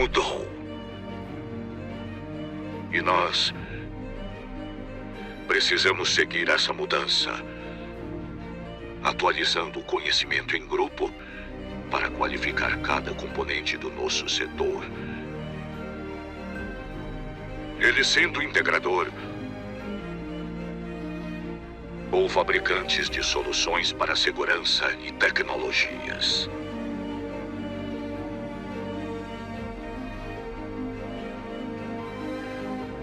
mudou. E nós precisamos seguir essa mudança, atualizando o conhecimento em grupo para qualificar cada componente do nosso setor. Ele sendo integrador ou fabricantes de soluções para segurança e tecnologias.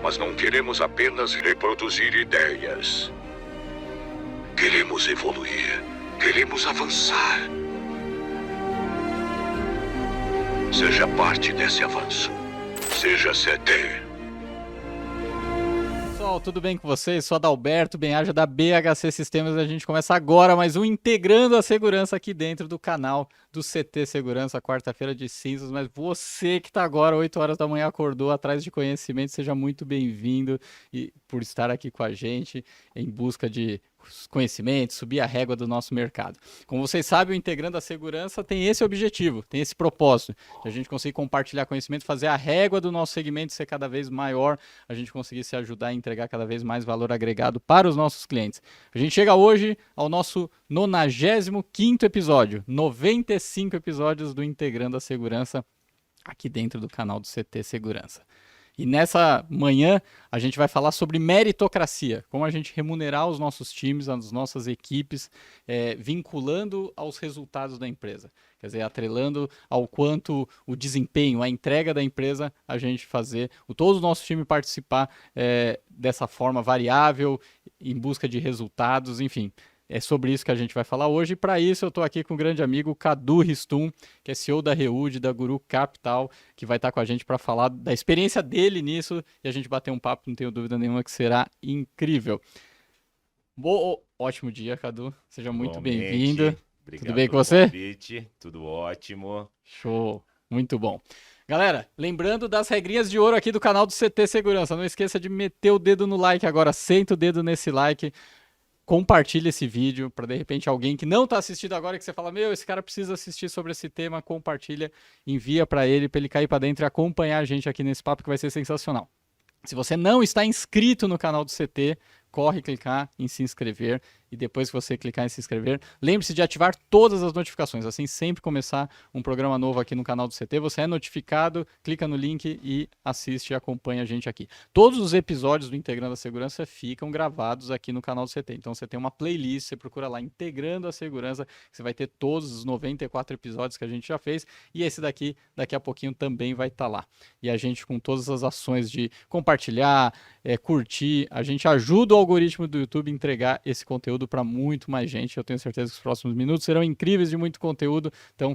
Mas não queremos apenas reproduzir ideias. Queremos evoluir. Queremos avançar. Seja parte desse avanço. Seja CT. Pessoal, tudo bem com vocês? Sou Adalberto Benhaja da BHC Sistemas. A gente começa agora mais um Integrando a Segurança aqui dentro do canal do CT Segurança, quarta-feira de cinzas. Mas você que está agora, 8 horas da manhã, acordou atrás de conhecimento, seja muito bem-vindo e por estar aqui com a gente em busca de conhecimento, subir a régua do nosso mercado. Como vocês sabem, o Integrando a Segurança tem esse objetivo, tem esse propósito, de a gente conseguir compartilhar conhecimento, fazer a régua do nosso segmento ser cada vez maior, a gente conseguir se ajudar a entregar cada vez mais valor agregado para os nossos clientes. A gente chega hoje ao nosso 95º episódio, 95 episódios do Integrando a Segurança aqui dentro do canal do CT Segurança. E nessa manhã a gente vai falar sobre meritocracia, como a gente remunerar os nossos times, as nossas equipes, vinculando aos resultados da empresa. Quer dizer, atrelando ao quanto o desempenho, a entrega da empresa, a gente fazer, todo o nosso time participar dessa forma variável, em busca de resultados, enfim. É sobre isso que a gente vai falar hoje. E para isso eu estou aqui com o grande amigo Cadu Ristum, que é CEO da Reude, da Guru Capital, que vai estar com a gente para falar da experiência dele nisso e a gente bater um papo, não tenho dúvida nenhuma que será incrível. Ótimo dia, Cadu. Seja muito bem-vindo. Tudo bem com você? Convite. Tudo ótimo. Show. Muito bom. Galera, lembrando das regrinhas de ouro aqui do canal do CT Segurança. Não esqueça de meter o dedo no like agora. Senta o dedo nesse like. Compartilhe esse vídeo para, de repente, alguém que não está assistindo agora, que você fala, meu, esse cara precisa assistir sobre esse tema, compartilha, envia para ele cair para dentro e acompanhar a gente aqui nesse papo que vai ser sensacional. Se você não está inscrito no canal do CT, corre clicar em se inscrever e depois que você clicar em se inscrever, lembre-se de ativar todas as notificações, assim sempre começar um programa novo aqui no canal do CT, você é notificado, clica no link e assiste e acompanha a gente aqui. Todos os episódios do Integrando a Segurança ficam gravados aqui no canal do CT, então você tem uma playlist, você procura lá Integrando a Segurança, você vai ter todos os 94 episódios que a gente já fez e esse daqui a pouquinho também vai estar lá. E a gente com todas as ações de compartilhar, curtir, a gente ajuda o algoritmo do YouTube a entregar esse conteúdo para muito mais gente. Eu tenho certeza que os próximos minutos serão incríveis de muito conteúdo, então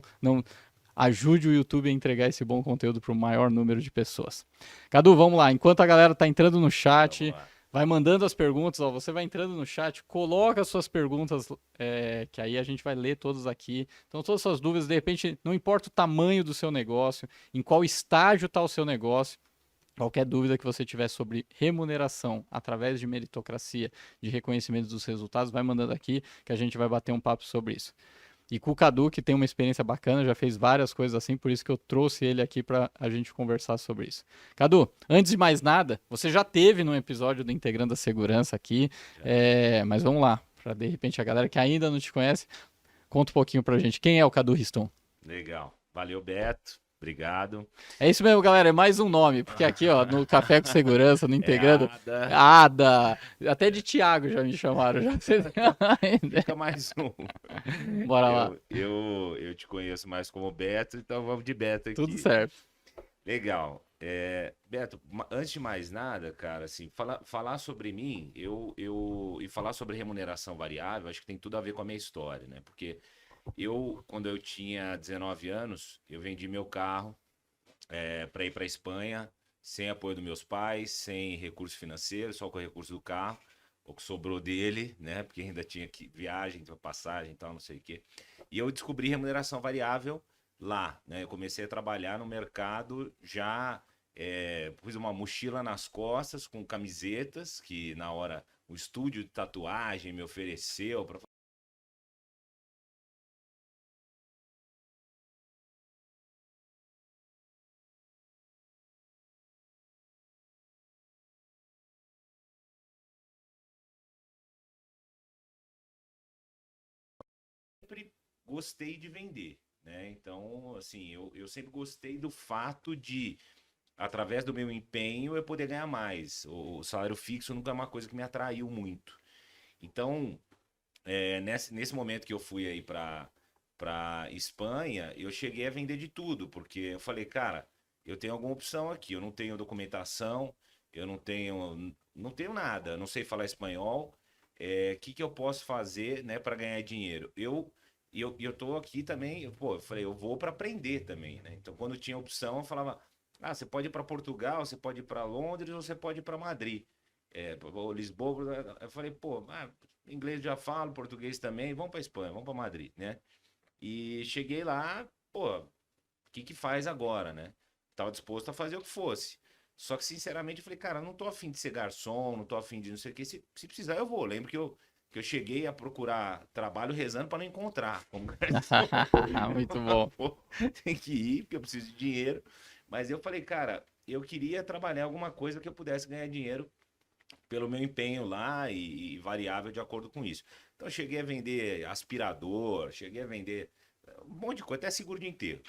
ajude o YouTube a entregar esse bom conteúdo para o maior número de pessoas. Cadu, vamos lá. Enquanto a galera está entrando no chat, vai mandando as perguntas, você vai entrando no chat, coloca as suas perguntas, que aí a gente vai ler todas aqui. Então, todas as suas dúvidas, de repente, não importa o tamanho do seu negócio, em qual estágio está o seu negócio, qualquer dúvida que você tiver sobre remuneração através de meritocracia, de reconhecimento dos resultados, vai mandando aqui que a gente vai bater um papo sobre isso. E com o Cadu, que tem uma experiência bacana, já fez várias coisas assim, por isso que eu trouxe ele aqui para a gente conversar sobre isso. Cadu, antes de mais nada, você já teve num episódio do Integrando a Segurança aqui, mas vamos lá, para de repente a galera que ainda não te conhece, conta um pouquinho para a gente. Quem é o Cadu Ristum? Legal. Valeu, Beto. Obrigado. É isso mesmo, galera. É mais um nome, porque aqui, ó, no Café com Segurança, no Integrando, Ada. Até de Thiago já me chamaram. Já. Fica mais um. Bora lá. Eu te conheço mais como Beto, então vamos de Beto aqui. Tudo certo. Legal. Beto, antes de mais nada, cara, assim, falar sobre mim, e falar sobre remuneração variável, acho que tem tudo a ver com a minha história, né? Porque quando eu tinha 19 anos, eu vendi meu carro para ir para a Espanha, sem apoio dos meus pais, sem recurso financeiro, só com o recurso do carro, o que sobrou dele, né? Porque ainda tinha viagem, passagem e tal, não sei o quê. E eu descobri remuneração variável lá, né? Eu comecei a trabalhar no mercado já, pus uma mochila nas costas com camisetas, que na hora o estúdio de tatuagem me ofereceu para sempre gostei de vender, né? Então, assim, eu sempre gostei do fato de, através do meu empenho, eu poder ganhar mais. O salário fixo nunca é uma coisa que me atraiu muito. Então, nesse momento que eu fui aí para Espanha, eu cheguei a vender de tudo, porque eu falei, cara, eu tenho alguma opção aqui, eu não tenho documentação, eu não tenho nada, eu não sei falar espanhol, que eu posso fazer, né, para ganhar dinheiro? Eu tô aqui também, pô, eu falei, eu vou para aprender também, né? Então, quando tinha opção, eu falava, você pode ir para Portugal, você pode ir para Londres, ou você pode ir para Madrid, ou Lisboa. Eu falei, pô, inglês já falo, português também, vamos para Espanha, vamos para Madrid, né? E cheguei lá, pô, o que faz agora, né? Tava disposto a fazer o que fosse. Só que, sinceramente, eu falei, cara, eu não tô afim de ser garçom, não tô afim de não sei o quê. Se precisar, eu vou. Lembro que eu cheguei a procurar trabalho rezando para não encontrar como garçom. Muito bom. Pô, tem que ir, porque eu preciso de dinheiro. Mas eu falei, cara, eu queria trabalhar alguma coisa que eu pudesse ganhar dinheiro pelo meu empenho lá e variável de acordo com isso. Então, eu cheguei a vender aspirador, cheguei a vender um monte de coisa, até seguro de enterro.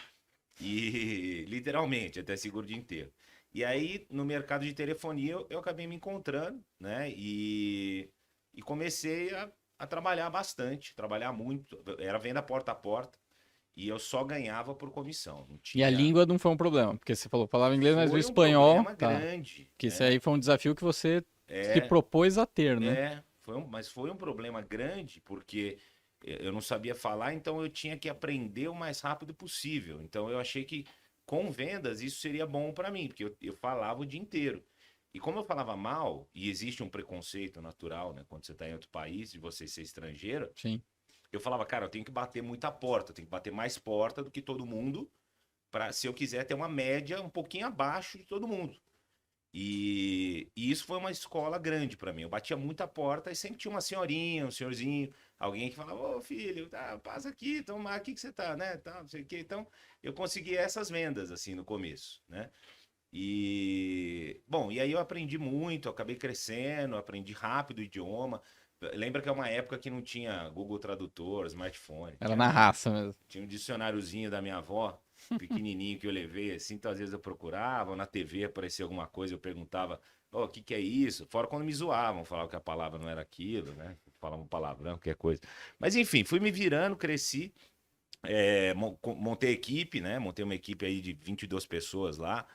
E literalmente, até seguro de enterro. E aí, no mercado de telefonia, eu acabei me encontrando, né? E comecei a trabalhar bastante, trabalhar muito. Era venda porta a porta. E eu só ganhava por comissão. Não E a tinha. língua não foi um problema, porque você falou falava inglês, mas o Foi um espanhol, problema tá. grande, Que isso né? aí foi um desafio que você se É, propôs a ter, né? mas foi um problema grande porque eu não sabia falar, então eu tinha que aprender o mais rápido possível. Então eu achei que com vendas isso seria bom para mim, porque eu falava o dia inteiro. E como eu falava mal, e existe um preconceito natural, né, quando você está em outro país, de você ser estrangeiro, Sim. eu falava, cara, eu tenho que bater muita porta, eu tenho que bater mais porta do que todo mundo, para se eu quiser ter uma média um pouquinho abaixo de todo mundo. E isso foi uma escola grande para mim. Eu batia muita porta e sempre tinha uma senhorinha, um senhorzinho, alguém que falava, ô filho, passa aqui, toma aqui que você tá, né? Tá, não sei o quê. Então, eu consegui essas vendas, assim, no começo, né? Bom, e aí eu aprendi muito, eu acabei crescendo, aprendi rápido o idioma. Lembra que é uma época que não tinha Google Tradutor, smartphone. Era na raça mesmo. Tinha um dicionáriozinho da minha avó, pequenininho, que eu levei, assim, então às vezes eu procurava, na TV aparecia alguma coisa, eu perguntava, o que é isso? Fora quando me zoavam, falavam que a palavra não era aquilo, né? Falavam palavrão, qualquer coisa. Mas enfim, fui me virando, cresci, montei equipe, né? Montei uma equipe aí de 22 pessoas lá,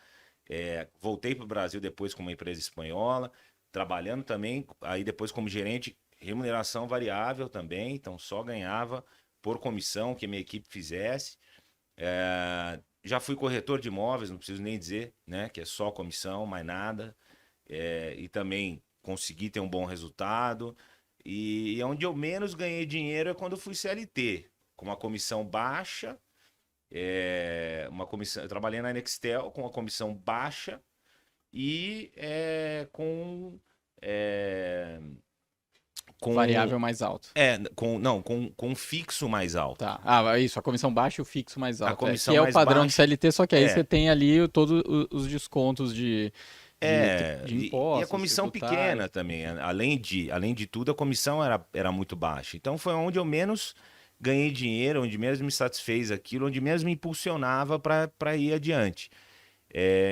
voltei para o Brasil depois com uma empresa espanhola, trabalhando também, aí depois como gerente, remuneração variável também, então só ganhava por comissão que a minha equipe fizesse. Já fui corretor de imóveis, não preciso nem dizer, né? Que é só comissão, mais nada. E também consegui ter um bom resultado. E onde eu menos ganhei dinheiro é quando eu fui CLT, com uma comissão baixa. Eu trabalhei na Nextel com uma comissão baixa e com Variável mais alto. com um fixo mais alto. Tá. Isso, a comissão baixa e o fixo mais alto. comissão que é o mais padrão do baixa. CLT, só que aí você tem ali todos os descontos de impostos. E a comissão tributários. pequena também. Além de tudo, a comissão era muito baixa. Então foi onde eu menos ganhei dinheiro, onde menos me satisfez aquilo, onde menos me impulsionava para ir adiante.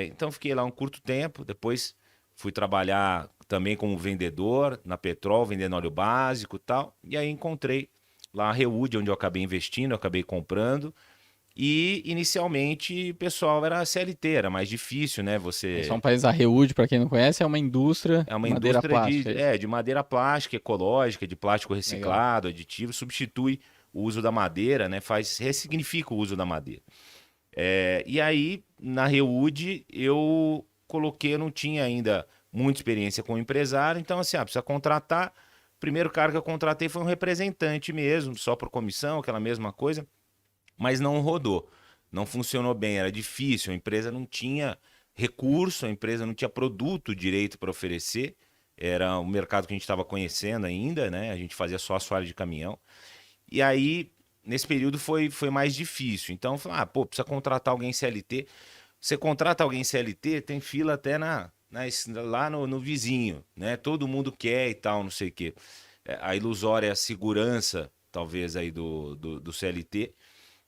Então fiquei lá um curto tempo, depois fui trabalhar também como vendedor na Petrol, vendendo óleo básico e tal. E aí encontrei lá a Reúde, onde eu acabei investindo, eu acabei comprando. E inicialmente o pessoal era CLT, era mais difícil, né? Só um país, a Reúde, para quem não conhece, é uma indústria É uma de madeira indústria plástica. de madeira plástica, ecológica, de plástico reciclado, aditivo, substitui o uso da madeira, né? Ressignifica o uso da madeira. E aí, na Reúde, eu não tinha ainda muita experiência como empresário, então assim, precisa contratar. O primeiro cara que eu contratei foi um representante mesmo, só por comissão, aquela mesma coisa, mas não rodou, não funcionou bem, era difícil, a empresa não tinha recurso, a empresa não tinha produto direito para oferecer, era um mercado que a gente estava conhecendo ainda, né? A gente fazia só assoalho de caminhão, e aí, nesse período foi mais difícil, então eu falei, precisa contratar alguém CLT. Você contrata alguém CLT, tem fila até lá no vizinho, né? Todo mundo quer e tal, não sei o quê. A ilusória segurança talvez, aí do CLT.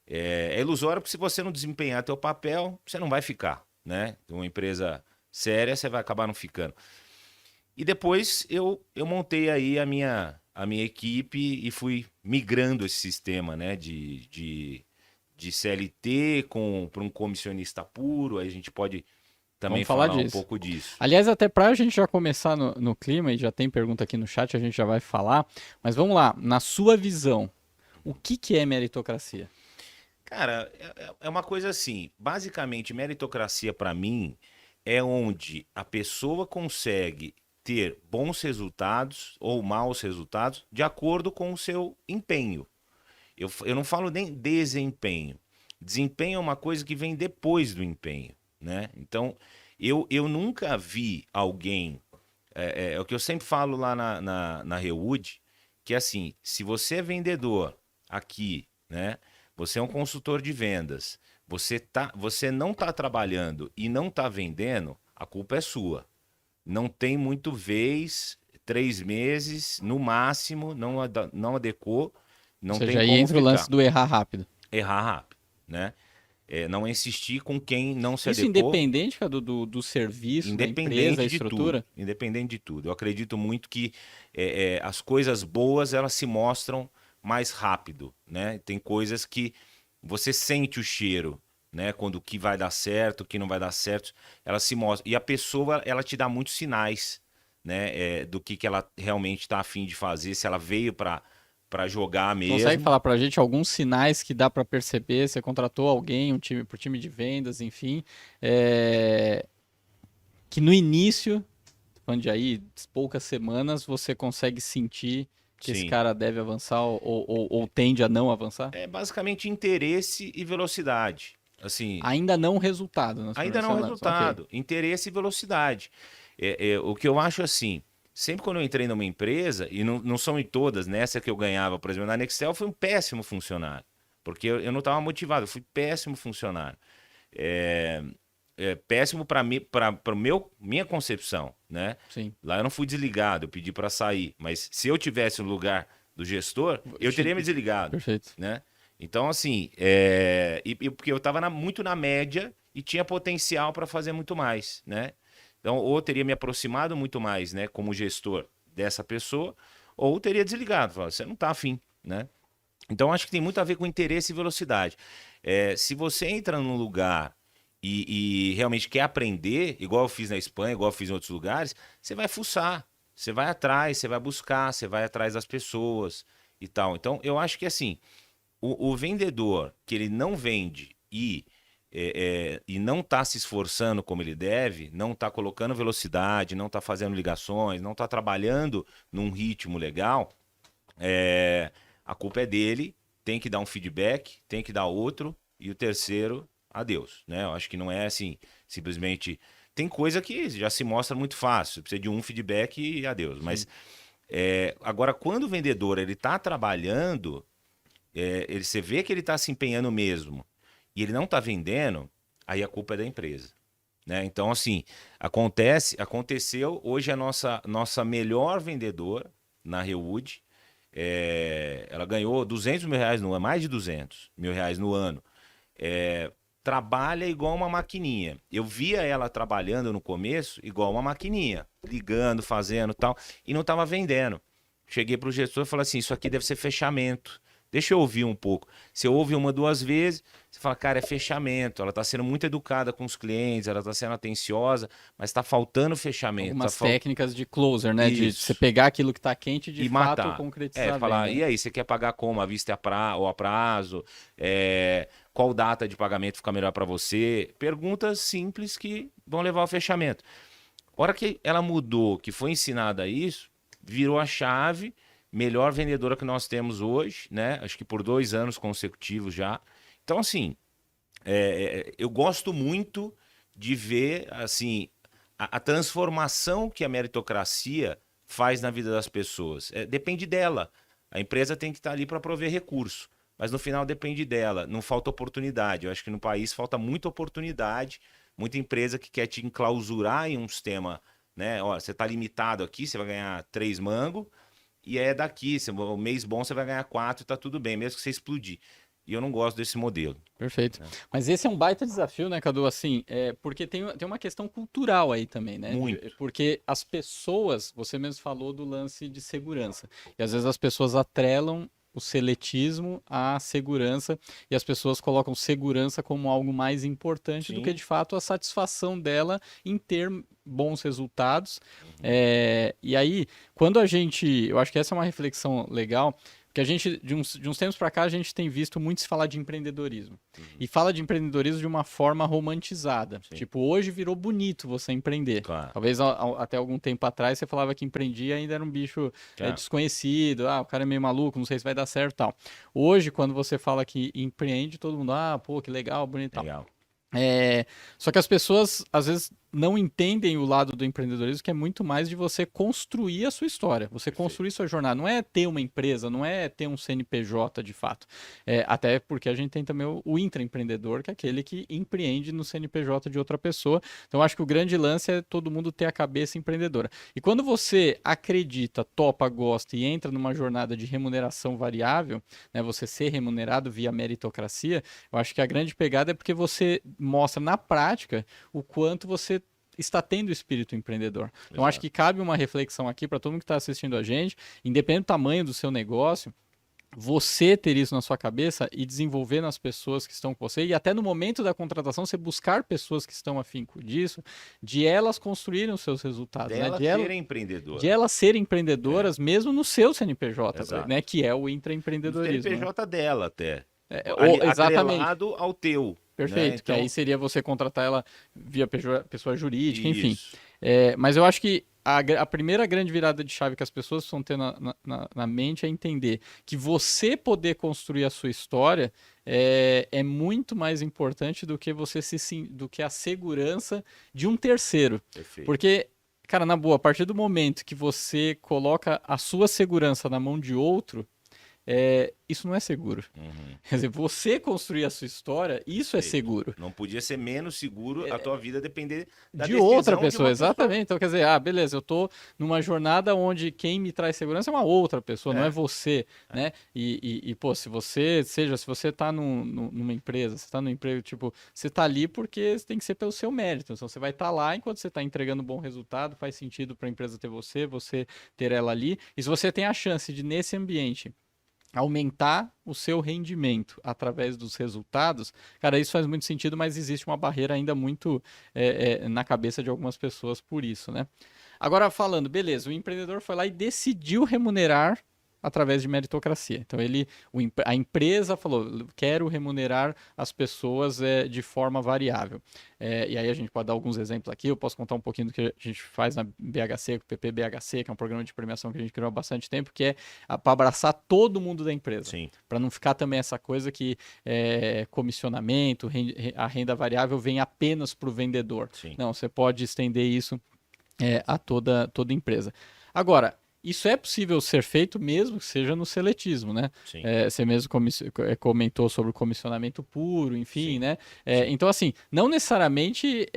É ilusório porque se você não desempenhar teu papel, você não vai ficar, né? Uma empresa séria, você vai acabar não ficando. E depois eu montei aí a minha equipe e fui migrando esse sistema, né, de CLT para um comissionista puro. Aí a gente pode também Vamos falar falar um disso. pouco disso. Aliás, até para a gente já começar no clima, e já tem pergunta aqui no chat, a gente já vai falar, mas vamos lá, na sua visão, o que é meritocracia? Cara, é uma coisa assim, basicamente, meritocracia para mim é onde a pessoa consegue ter bons resultados ou maus resultados de acordo com o seu empenho. Eu não falo nem desempenho. Desempenho é uma coisa que vem depois do empenho, né? Então, eu nunca vi alguém. É o que eu sempre falo lá na Rewood, que é assim: se você é vendedor aqui, né? Você é um consultor de vendas, você não está trabalhando e não está vendendo, a culpa é sua. Não tem muito vez, 3 meses, no máximo, não adequou, Ou não tem seja, aí como entra o ficar. lance do errar rápido. Errar rápido, né? Não insistir com quem não se Isso adequou, independente, cara, do serviço, da empresa, da independente de tudo. estrutura? Independente de tudo. Eu acredito muito que as coisas boas, elas se mostram mais rápido, né? Tem coisas que você sente o cheiro, né? Quando o que vai dar certo, o que não vai dar certo, ela se mostra. E a pessoa, ela te dá muitos sinais, né? Do que ela realmente está a fim de fazer, se ela veio para jogar Você consegue mesmo. falar pra gente alguns sinais que dá pra perceber? Você contratou alguém, um time, pro time de vendas, enfim, que no início, falando de aí poucas semanas, você consegue sentir que esse Sim. cara deve avançar ou tende a não avançar? É basicamente interesse e velocidade. Assim, Ainda não resultado nas ainda primeiras não semanas. Ok. resultado. Interesse e velocidade. O que eu acho assim, sempre quando eu entrei numa empresa, e não são em todas, nessa que eu ganhava, por exemplo, na Nextel, eu fui um péssimo funcionário. Porque eu não estava motivado, eu fui péssimo funcionário. É, péssimo para mim, para minha concepção, né? Sim. Lá eu não fui desligado, eu pedi para sair. Mas se eu tivesse no lugar do gestor, eu teria me desligado, Perfeito. né? Então, assim, porque eu estava muito na média e tinha potencial para fazer muito mais, né? Então, ou eu teria me aproximado muito mais, né, como gestor dessa pessoa, ou teria desligado. Falado, você não está afim, né? Então, acho que tem muito a ver com interesse e velocidade. Se você entra num lugar e realmente quer aprender, igual eu fiz na Espanha, igual eu fiz em outros lugares, você vai fuçar, você vai atrás, você vai buscar, você vai atrás das pessoas e tal. Então, eu acho que assim, o vendedor que ele não vende e não está se esforçando como ele deve, não está colocando velocidade, não está fazendo ligações, não está trabalhando num ritmo legal, a culpa é dele, tem que dar um feedback, tem que dar outro, e o terceiro, adeus, né? Eu acho que não é assim, simplesmente... Tem coisa que já se mostra muito fácil, precisa de um feedback e adeus. Mas agora, quando o vendedor ele está trabalhando, você vê que ele está se empenhando mesmo, e ele não está vendendo, aí a culpa é da empresa. Né? Então, assim, aconteceu, hoje a nossa melhor vendedora na Rewood, ela ganhou R$ 200 mil no ano, mais de R$ 200 mil no ano. Trabalha igual uma maquininha. Eu via ela trabalhando no começo igual uma maquininha, ligando, fazendo tal, e não estava vendendo. Cheguei para o gestor e falei assim, isso aqui deve ser fechamento. Deixa eu ouvir um pouco. Você ouve uma, duas vezes, você fala, cara, é fechamento. Ela está sendo muito educada com os clientes, ela está sendo atenciosa, mas está faltando fechamento. Algumas técnicas de closer, né? De Isso. você pegar aquilo que está quente e de E fato matar. concretizar. Falar, bem, né? e aí, você quer pagar como? À vista ou a prazo? Qual data de pagamento fica melhor para você? Perguntas simples que vão levar ao fechamento. A hora que ela mudou, que foi ensinada isso, virou a chave, melhor vendedora que nós temos hoje, né? Acho que por 2 anos consecutivos já. Então, assim, eu gosto muito de ver, assim, a transformação que a meritocracia faz na vida das pessoas. Depende dela. A empresa tem que estar ali para prover recurso, mas no final depende dela. Não falta oportunidade. Eu acho que no país falta muita oportunidade, muita empresa que quer te enclausurar em um sistema, né? Ó, você está limitado aqui, você vai ganhar 3 mangos, e é daqui. O mês bom você vai ganhar 4 e tá tudo bem, mesmo que você explodir. E eu não gosto desse modelo. Perfeito. É. Mas esse é um baita desafio, né, Cadu? Assim, porque tem uma questão cultural aí também, né? Muito. Porque as pessoas, você mesmo falou do lance de segurança. E às vezes as pessoas atrelam o seletismo à segurança e as pessoas colocam segurança como algo mais importante do Sim. que de fato a satisfação dela em ter bons resultados. E aí, eu acho que essa é uma reflexão legal. Porque a gente, de uns tempos para cá, a gente tem visto muito se falar de empreendedorismo. E fala de empreendedorismo de uma forma romantizada. Sim. Tipo, hoje virou bonito você empreender. Claro. Talvez até algum tempo atrás você falava que empreendia e ainda era um bicho Claro. desconhecido. O cara é meio maluco, não sei se vai dar certo e tal. Hoje, quando você fala que empreende, todo mundo, pô, que legal, bonito e tal. Legal. Só que as pessoas, às vezes, não entendem o lado do empreendedorismo, que é muito mais de você construir a sua história, você Perfeito. construir sua jornada. Não é ter uma empresa, não é ter um CNPJ de fato. Até porque a gente tem também o intraempreendedor, que é aquele que empreende no CNPJ de outra pessoa. Então, eu acho que o grande lance é todo mundo ter a cabeça empreendedora. E quando você acredita, topa, gosta e entra numa jornada de remuneração variável, né, você ser remunerado via meritocracia, eu acho que a grande pegada é porque você mostra na prática o quanto você está tendo espírito empreendedor. Então, acho que cabe uma reflexão aqui para todo mundo que está assistindo a gente, independente do tamanho do seu negócio, você ter isso na sua cabeça e desenvolver nas pessoas que estão com você, e até no momento da contratação, você buscar pessoas que estão afim disso, de elas construírem os seus resultados. Dela né? ser empreendedora. De elas serem empreendedoras, mesmo no seu CNPJ, Exato. né? Que é o O intraempreendedorismo. CNPJ dela até. Exatamente. Atrelado ao teu. Perfeito, Né? que aí seria você contratar ela via pessoa jurídica, enfim. Isso. Mas eu acho que a primeira grande virada de chave que as pessoas precisam ter na mente é entender que você poder construir a sua história é muito mais importante do que do que a segurança de um terceiro. Perfeito. Porque, cara, na boa, a partir do momento que você coloca a sua segurança na mão de outro, isso não é seguro. Quer dizer, você construir a sua história, isso é seguro. Não podia ser menos seguro a tua vida depender da de decisão outra de pessoa, uma exatamente. Então, quer dizer, beleza, eu tô numa jornada onde quem me traz segurança é uma outra pessoa, não é você, né? Pô, se você tá numa empresa, você tá num emprego, tipo, você tá ali porque tem que ser pelo seu mérito. Então, você vai estar lá enquanto você tá entregando um bom resultado, faz sentido para a empresa ter você ter ela ali. E se você tem a chance de, nesse ambiente, aumentar o seu rendimento através dos resultados, cara, isso faz muito sentido, mas existe uma barreira ainda muito na cabeça de algumas pessoas por isso, né? Agora, falando, beleza, o empreendedor foi lá e decidiu remunerar através de meritocracia. Então, a empresa falou, quero remunerar as pessoas de forma variável. E aí a gente pode dar alguns exemplos aqui, eu posso contar um pouquinho do que a gente faz na BHC, com o PPBHC, que é um programa de premiação que a gente criou há bastante tempo, que é para abraçar todo mundo da empresa. Para não ficar também essa coisa que comissionamento, a renda variável vem apenas para o vendedor. Sim. Não, você pode estender isso a toda empresa. Agora, isso é possível ser feito mesmo que seja no seletismo, né? Você mesmo comentou sobre o comissionamento puro, enfim, né? Então, assim, não necessariamente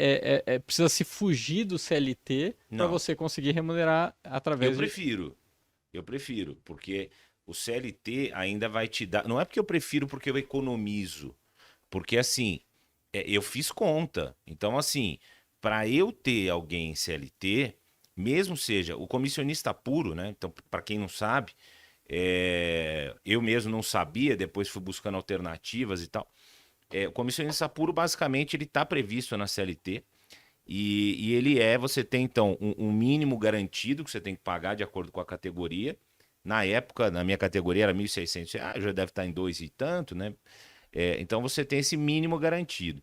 precisa se fugir do CLT para você conseguir remunerar através Eu prefiro, porque o CLT ainda vai te dar... Não é porque eu prefiro porque eu economizo, porque, assim, eu fiz conta. Então, assim, para eu ter alguém em CLT... Mesmo seja o comissionista puro, né? Então, para quem não sabe, eu mesmo não sabia, depois fui buscando alternativas e tal. O comissionista puro, basicamente, ele está previsto na CLT e ele você tem, então, um mínimo garantido que você tem que pagar de acordo com a categoria. Na época, na minha categoria, era R$ 1.600, já deve estar em 2 e tanto, né? Então, você tem esse mínimo garantido.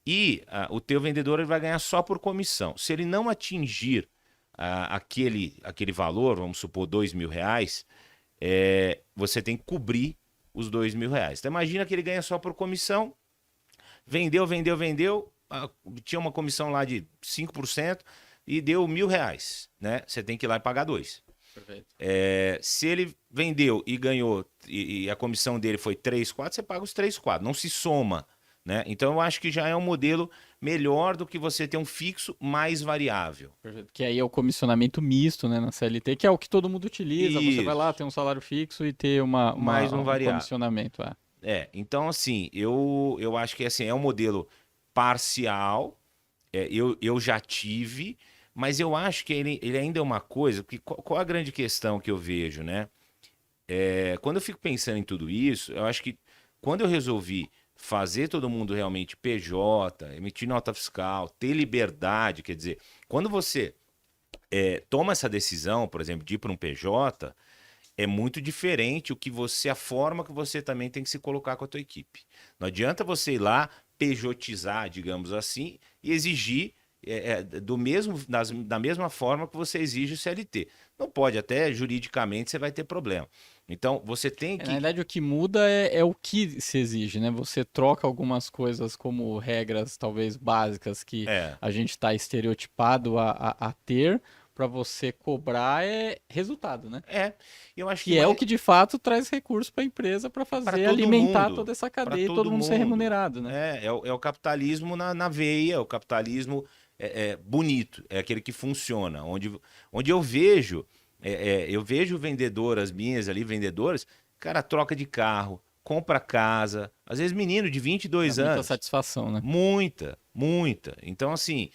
E o teu vendedor ele vai ganhar só por comissão. Se ele não atingir aquele valor, vamos supor R$2.000, você tem que cobrir os R$2.000. Então imagina que ele ganha só por comissão, vendeu, tinha uma comissão lá de 5% e deu R$1.000, né? Você tem que ir lá e pagar 2. Perfeito. Se ele vendeu e ganhou e a comissão dele foi 3, 4, você paga os 3, 4, não se soma, né? Então eu acho que já é um modelo melhor do que você ter um fixo mais variável. Perfeito. Que aí é o comissionamento misto, né, na CLT, que é o que todo mundo utiliza. Você vai lá, Isso. ter um salário fixo e ter Mais um um variável. comissionamento. Então assim, eu acho que assim, é um modelo parcial, eu já tive, mas eu acho que ele ainda é uma coisa, porque qual a grande questão que eu vejo, né? Quando eu fico pensando em tudo isso, eu acho que quando eu resolvi fazer todo mundo realmente PJ, emitir nota fiscal, ter liberdade, quer dizer, quando você toma essa decisão, por exemplo, de ir para um PJ, é muito diferente a forma que você também tem que se colocar com a tua equipe. Não adianta você ir lá pejotizar, digamos assim, e exigir da mesma forma que você exige o CLT. Não pode, até juridicamente você vai ter problema. Então, você tem Na que... verdade, o que muda é o que se exige, né? Você troca algumas coisas como regras talvez básicas que É, a gente está estereotipado a ter para você cobrar resultado, né? eu acho que Que é o que de fato traz recurso para a empresa para para fazer todo alimentar mundo, toda essa para cadeia e todo todo mundo ser mundo. remunerado, né? É o capitalismo na veia, é o capitalismo bonito, é aquele que funciona, onde eu vejo vendedoras minhas ali, vendedoras, cara, troca de carro, compra casa, às vezes menino de Dá 22 muita anos, satisfação, né? muita, muita. Então, assim,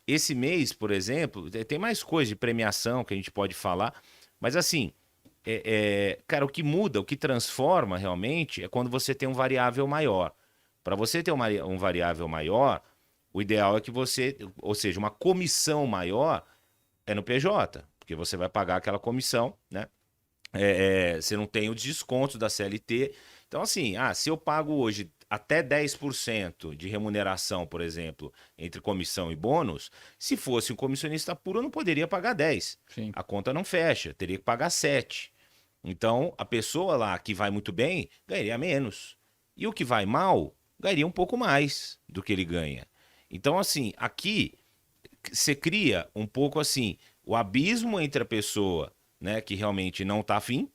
esse mês, por exemplo, tem mais coisa de premiação que a gente pode falar, mas assim, cara, o que muda, o que transforma realmente é quando você tem um variável maior. Para você ter um variável maior, o ideal é que você, ou seja, uma comissão maior é no PJ, porque você vai pagar aquela comissão, né? Você não tem os descontos da CLT. Então, assim, se eu pago hoje até 10% de remuneração, por exemplo, entre comissão e bônus, se fosse um comissionista puro, eu não poderia pagar 10. Sim. A conta não fecha, teria que pagar 7. Então, a pessoa lá que vai muito bem ganharia menos. E o que vai mal ganharia um pouco mais do que ele ganha. Então, assim, aqui você cria um pouco assim o abismo entre a pessoa, né, que realmente não está afim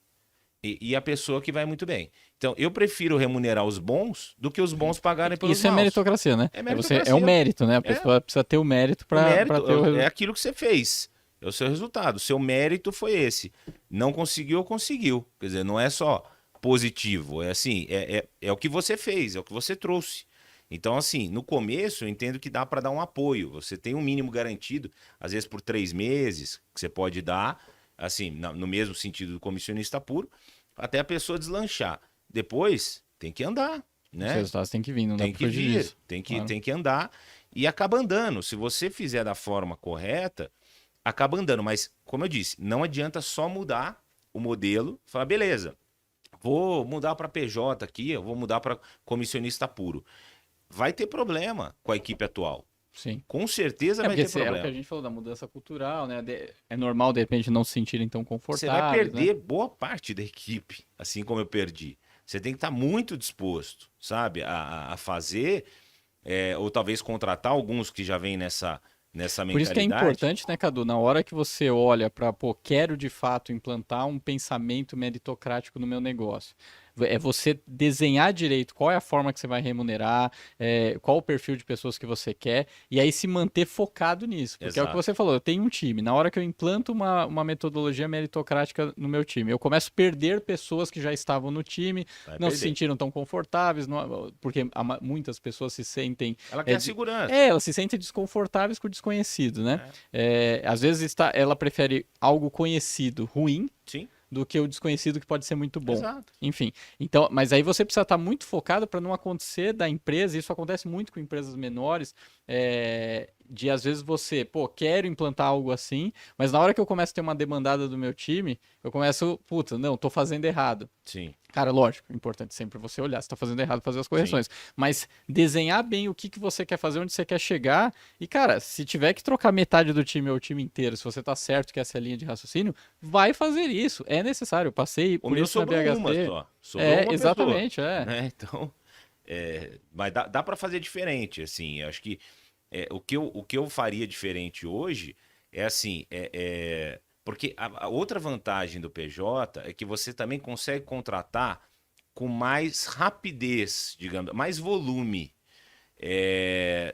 e a pessoa que vai muito bem. Então, eu prefiro remunerar os bons do que os bons pagarem pelos Isso é maus. meritocracia, né? É É o meritocracia. mérito, né? A É. pessoa precisa ter o mérito O para mérito ter o é aquilo que você fez. É o seu resultado. O seu mérito foi esse. Não conseguiu, conseguiu. Quer dizer, não é só positivo. É assim, é o que você fez, é o que você trouxe. Então, assim, no começo eu entendo que dá para dar um apoio. Você tem um mínimo garantido, às vezes por 3 meses, que você pode dar, assim, no mesmo sentido do comissionista puro, até a pessoa deslanchar. Depois tem que andar, Os né? resultados têm que vir, não dá Tem pra que fugir vir, disso. Claro. tem que andar e acaba andando. Se você fizer da forma correta, acaba andando. Mas, como eu disse, não adianta só mudar o modelo, falar, beleza, vou mudar para PJ aqui, eu vou mudar para comissionista puro. Vai ter problema com a equipe atual. Sim. Com certeza vai Porque ter é o que a problema. gente falou da mudança cultural, né? É normal, de repente, não se sentirem tão Você vai confortáveis, né? perder boa parte da equipe, assim como eu perdi. Você tem que estar muito disposto, sabe, a fazer, ou talvez contratar alguns que já vêm nessa Por isso que é mentalidade. importante, né, Cadu, na hora que você olha para, pô, quero de fato implantar um pensamento meritocrático no meu negócio. É você desenhar direito qual é a forma que você vai remunerar, qual o perfil de pessoas que você quer, e aí se manter focado nisso. Porque é o que Exato. você falou, eu tenho um time. Na hora que eu implanto uma metodologia meritocrática no meu time, eu começo a perder pessoas que já estavam no time, Vai não se perder. sentiram tão confortáveis, porque muitas pessoas se sentem Ela quer de- segurança. elas se sentem desconfortáveis com o desconhecido, né? Às vezes ela prefere algo conhecido ruim Sim, do que o desconhecido que pode ser muito bom. exato. Enfim, então, mas aí você precisa estar muito focado para não acontecer da empresa, isso acontece muito com empresas menores, de às vezes você, pô, quero implantar algo assim, mas na hora que eu começo a ter uma demandada do meu time, eu começo, puta, não, tô fazendo errado. Sim. Cara, lógico, é importante sempre você olhar se está fazendo errado, fazer as correções. Mas desenhar bem o que você quer fazer, onde você quer chegar. E, cara, se tiver que trocar metade do time ou o time inteiro, se você tá certo que essa é a linha de raciocínio, vai fazer isso. É necessário. Eu passei O por meu isso na sobrou BHT. uma só. Sobrou uma Exatamente, pessoa. Né? Então, mas dá para fazer diferente, assim. Eu acho que o que eu faria diferente hoje é assim, porque a outra vantagem do PJ é que você também consegue contratar com mais rapidez, digamos, mais volume.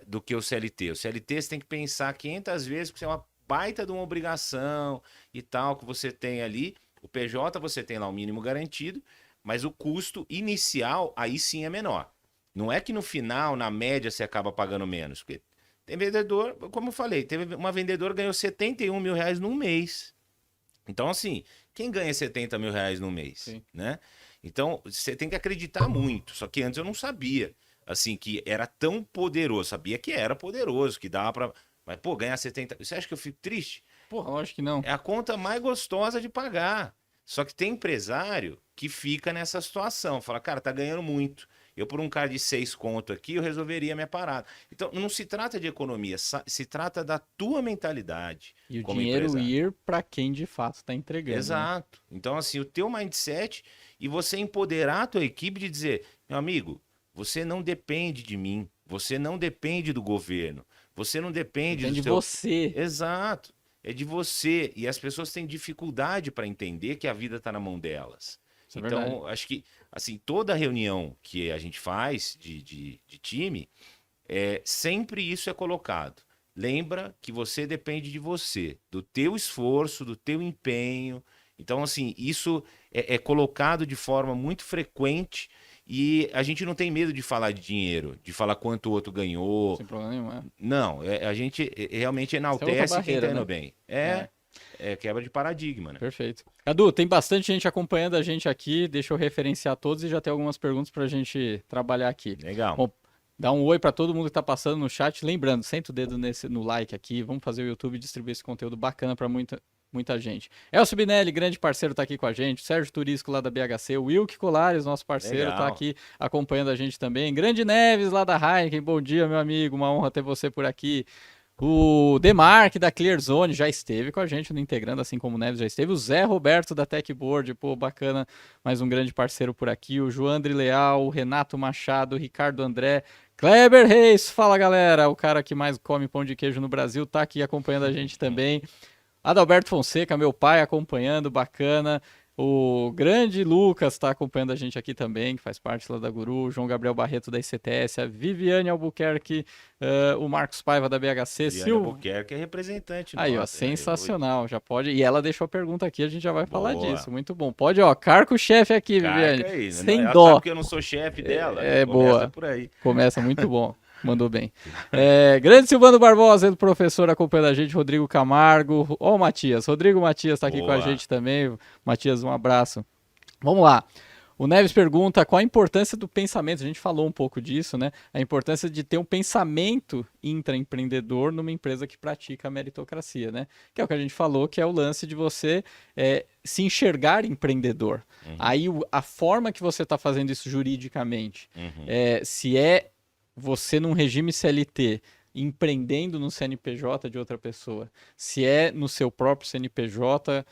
do que o CLT. O CLT você tem que pensar 500 vezes, porque é uma baita de uma obrigação e tal que você tem ali. O PJ você tem lá o mínimo garantido, mas o custo inicial aí sim é menor. Não é que no final, na média, você acaba pagando menos. Porque tem vendedor, como eu falei, teve uma vendedora que ganhou 71 mil reais num mês. Então, assim, quem ganha 70 mil reais no mês, Sim. né? Então, você tem que acreditar muito. Só que antes eu não sabia, assim, que era tão poderoso. Sabia que era poderoso, que dava pra... Mas, pô, ganhar 70... Você acha que eu fico triste? Porra, lógico que não. É a conta mais gostosa de pagar. Só que tem empresário que fica nessa situação. Fala, cara, tá ganhando muito. Eu, por um cara de 6 conto aqui, eu resolveria minha parada. Então, não se trata de economia, se trata da tua mentalidade E o como dinheiro empresário. ir para quem de fato está entregando. Né? Exato. Então, assim, o teu mindset e você empoderar a tua equipe de dizer, meu amigo, você não depende de mim, você não depende do governo, você não depende Depende do de seu... você. Exato. É de você. E as pessoas têm dificuldade para entender que a vida está na mão delas. Isso é Então, verdade. acho que, assim, toda reunião que a gente faz de time, sempre isso é colocado. Lembra que você depende de você, do teu esforço, do teu empenho. Então, assim, isso é colocado de forma muito frequente e a gente não tem medo de falar de dinheiro, de falar quanto o outro ganhou. Sem problema nenhum. É. Não, a gente realmente Essa é outra enaltece quem tá barreira, indo né? bem. É. É quebra de paradigma, né? Perfeito. Cadu, tem bastante gente acompanhando a gente aqui. Deixa eu referenciar todos e já tem algumas perguntas para a gente trabalhar aqui. Legal. Bom, dá um oi para todo mundo que está passando no chat. Lembrando, senta o dedo no like aqui. Vamos fazer o YouTube distribuir esse conteúdo bacana para muita gente. Elcio Binelli, grande parceiro, está aqui com a gente. Sérgio Turisco, lá da BHC. O Wilk Colares, nosso parceiro, está Legal. aqui acompanhando a gente também. Grande Neves, lá da Heineken. Bom dia, meu amigo. Uma honra ter você por aqui. O Demark da ClearZone já esteve com a gente no Integrando, assim como o Neves já esteve. O Zé Roberto da Techboard, pô, bacana, mais um grande parceiro por aqui. O Joandre Leal, o Renato Machado, o Ricardo André, Kleber Reis, fala galera, o cara que mais come pão de queijo no Brasil, tá aqui acompanhando a gente também. Adalberto Fonseca, meu pai, acompanhando, bacana. O grande Lucas está acompanhando a gente aqui também, que faz parte lá da Guru. O João Gabriel Barreto da ICTS, a Viviane Albuquerque, o Marcos Paiva da BHC. Viane Albuquerque é representante Aí, ó, nosso, né? sensacional. Já pode. E ela deixou a pergunta aqui, a gente já vai falar Boa. disso. Muito bom. Pode, ó, carca o chefe aqui, Viviane. Carca aí. Sem Ela dó. sabe que eu não sou chefe dela. É Começa boa. por aí. Começa muito bom. Mandou bem. Grande Silvano Barbosa, professor acompanhando a gente, Rodrigo Camargo. Ó, o Matias. Rodrigo Matias tá aqui com a gente também. Matias, um abraço. Vamos lá. O Neves pergunta qual a importância do pensamento. A gente falou um pouco disso, né? A importância de ter um pensamento intraempreendedor numa empresa que pratica a meritocracia, né? Que é o que a gente falou, que é o lance de você se enxergar empreendedor. Uhum. Aí a forma que você está fazendo isso juridicamente, Uhum. se é você num regime CLT empreendendo no CNPJ de outra pessoa, se é no seu próprio CNPJ,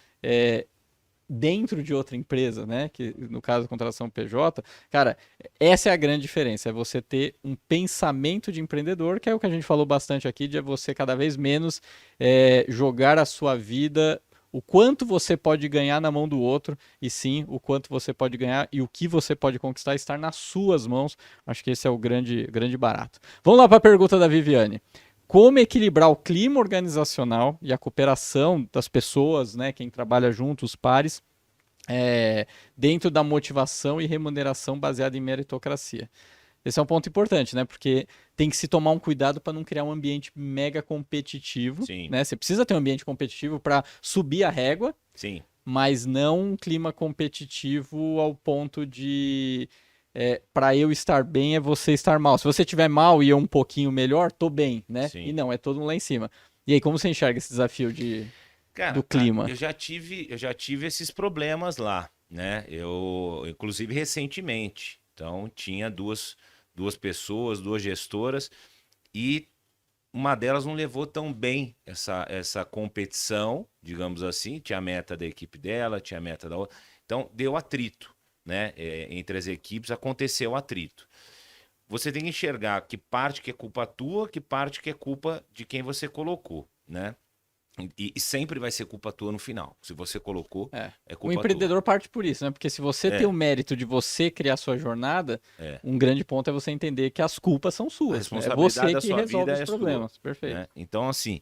dentro de outra empresa, né? Que no caso a contratação PJ, cara, essa é a grande diferença, é você ter um pensamento de empreendedor, que é o que a gente falou bastante aqui, de você cada vez menos jogar a sua vida, o quanto você pode ganhar na mão do outro, e sim, o quanto você pode ganhar e o que você pode conquistar estar nas suas mãos. Acho que esse é o grande barato. Vamos lá para a pergunta da Viviane. Como equilibrar o clima organizacional e a cooperação das pessoas, né, quem trabalha junto, os pares, dentro da motivação e remuneração baseada em meritocracia? Esse é um ponto importante, né? Porque tem que se tomar um cuidado para não criar um ambiente mega competitivo. Sim. Né? Você precisa ter um ambiente competitivo para subir a régua, Sim. mas não um clima competitivo ao ponto de para eu estar bem é você estar mal. Se você estiver mal e eu um pouquinho melhor, tô bem, né? Sim. E não, é todo mundo lá em cima. E aí, como você enxerga esse desafio do clima? Eu já tive esses problemas lá, né? Eu, inclusive recentemente. Então, tinha duas pessoas, duas gestoras, e uma delas não levou tão bem essa competição, digamos assim. Tinha a meta da equipe dela, tinha a meta da outra. Então, deu atrito, né? Entre as equipes aconteceu atrito. Você tem que enxergar que parte que é culpa tua, que parte que é culpa de quem você colocou, né? E sempre vai ser culpa tua no final. Se você colocou, É. é O culpa empreendedor parte por isso, né? Porque se você É. tem o mérito de você criar sua jornada, É. um grande ponto é você entender que as culpas são A suas. É responsabilidade você da que sua resolve vida os é sua, problemas. Perfeito. né? Então, assim,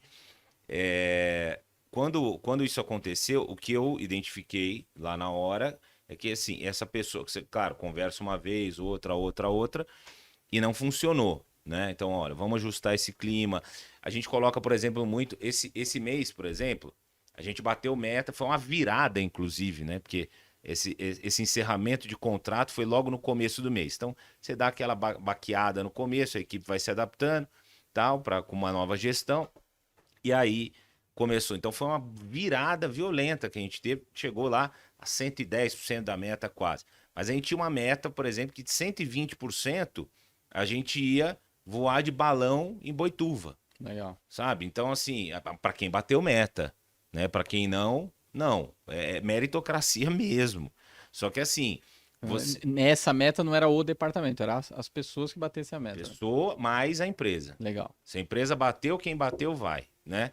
quando isso aconteceu, o que eu identifiquei lá na hora é que, assim, essa pessoa, que você, claro, conversa uma vez, outra, e não funcionou, né? Então, olha, vamos ajustar esse clima. A gente coloca, por exemplo, muito, esse mês, por exemplo, a gente bateu meta, foi uma virada, inclusive, né? Porque esse encerramento de contrato foi logo no começo do mês. Então, você dá aquela baqueada no começo, a equipe vai se adaptando, tal, com uma nova gestão. E aí começou. Então, foi uma virada violenta que a gente teve. Chegou lá a 110% da meta quase. Mas a gente tinha uma meta, por exemplo, que de 120% a gente ia voar de balão em Boituva, Legal. sabe? Então, assim, para quem bateu meta, né? Para quem não, não. É meritocracia mesmo. Só que assim, você Nessa meta não era o departamento, era as pessoas que batessem a meta. Né? pessoa mais a empresa. Legal. Se a empresa bateu, quem bateu vai, né?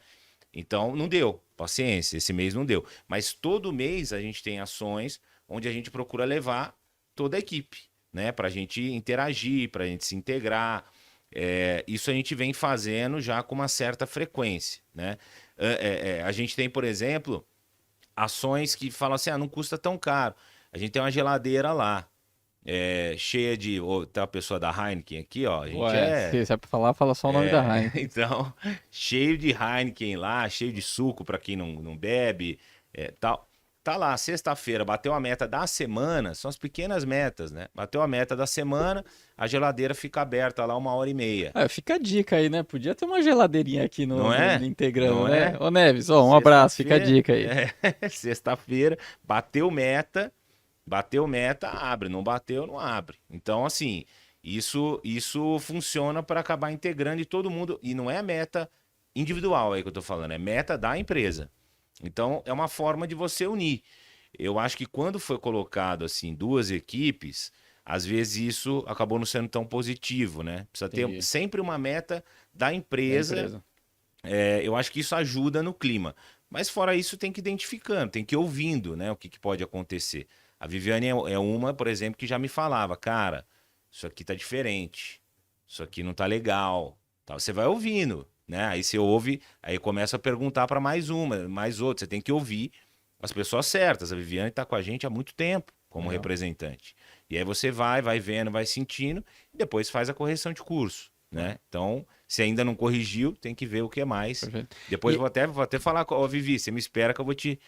Então, não deu. Paciência, esse mês não deu. Mas todo mês a gente tem ações onde a gente procura levar toda a equipe, né? Para a gente interagir, para a gente se integrar. Isso a gente vem fazendo já com uma certa frequência, né? A gente tem, por exemplo, ações que falam assim, não custa tão caro. A gente tem uma geladeira lá, cheia de... Tem uma pessoa da Heineken aqui, ó. A gente Se é pra falar, fala só o nome da Heineken. Então, cheio de Heineken lá, cheio de suco para quem não bebe, tal. Tá lá, sexta-feira, bateu a meta da semana, são as pequenas metas, né? Bateu a meta da semana, a geladeira fica aberta lá 1h30. Fica a dica aí, né? Podia ter uma geladeirinha aqui Não é? no Integrando, Não né? é? Ô Neves, um abraço, fica a dica aí. Sexta-feira, bateu meta, abre. Não bateu, não abre. Então, assim, isso funciona para acabar integrando e todo mundo. E não é meta individual aí que eu tô falando, é meta da empresa. Então, é uma forma de você unir. Eu acho que quando foi colocado assim duas equipes, às vezes isso acabou não sendo tão positivo, né? Precisa Entendi. ter sempre uma meta da empresa. Eu acho que isso ajuda no clima. Mas fora isso, tem que ir identificando, tem que ir ouvindo, né? O que pode acontecer. A Viviane é uma, por exemplo, que já me falava, cara, isso aqui tá diferente, isso aqui não tá legal. Tá? Você vai ouvindo, né? Aí você ouve, aí começa a perguntar para mais uma, mais outra. Você tem que ouvir as pessoas certas. A Viviane está com a gente há muito tempo como representante. E aí você vai vendo, vai sentindo e depois faz a correção de curso, né? Então, se ainda não corrigiu, tem que ver o que é mais. Perfeito. Depois vou até falar com a Vivi, você me espera que eu vou te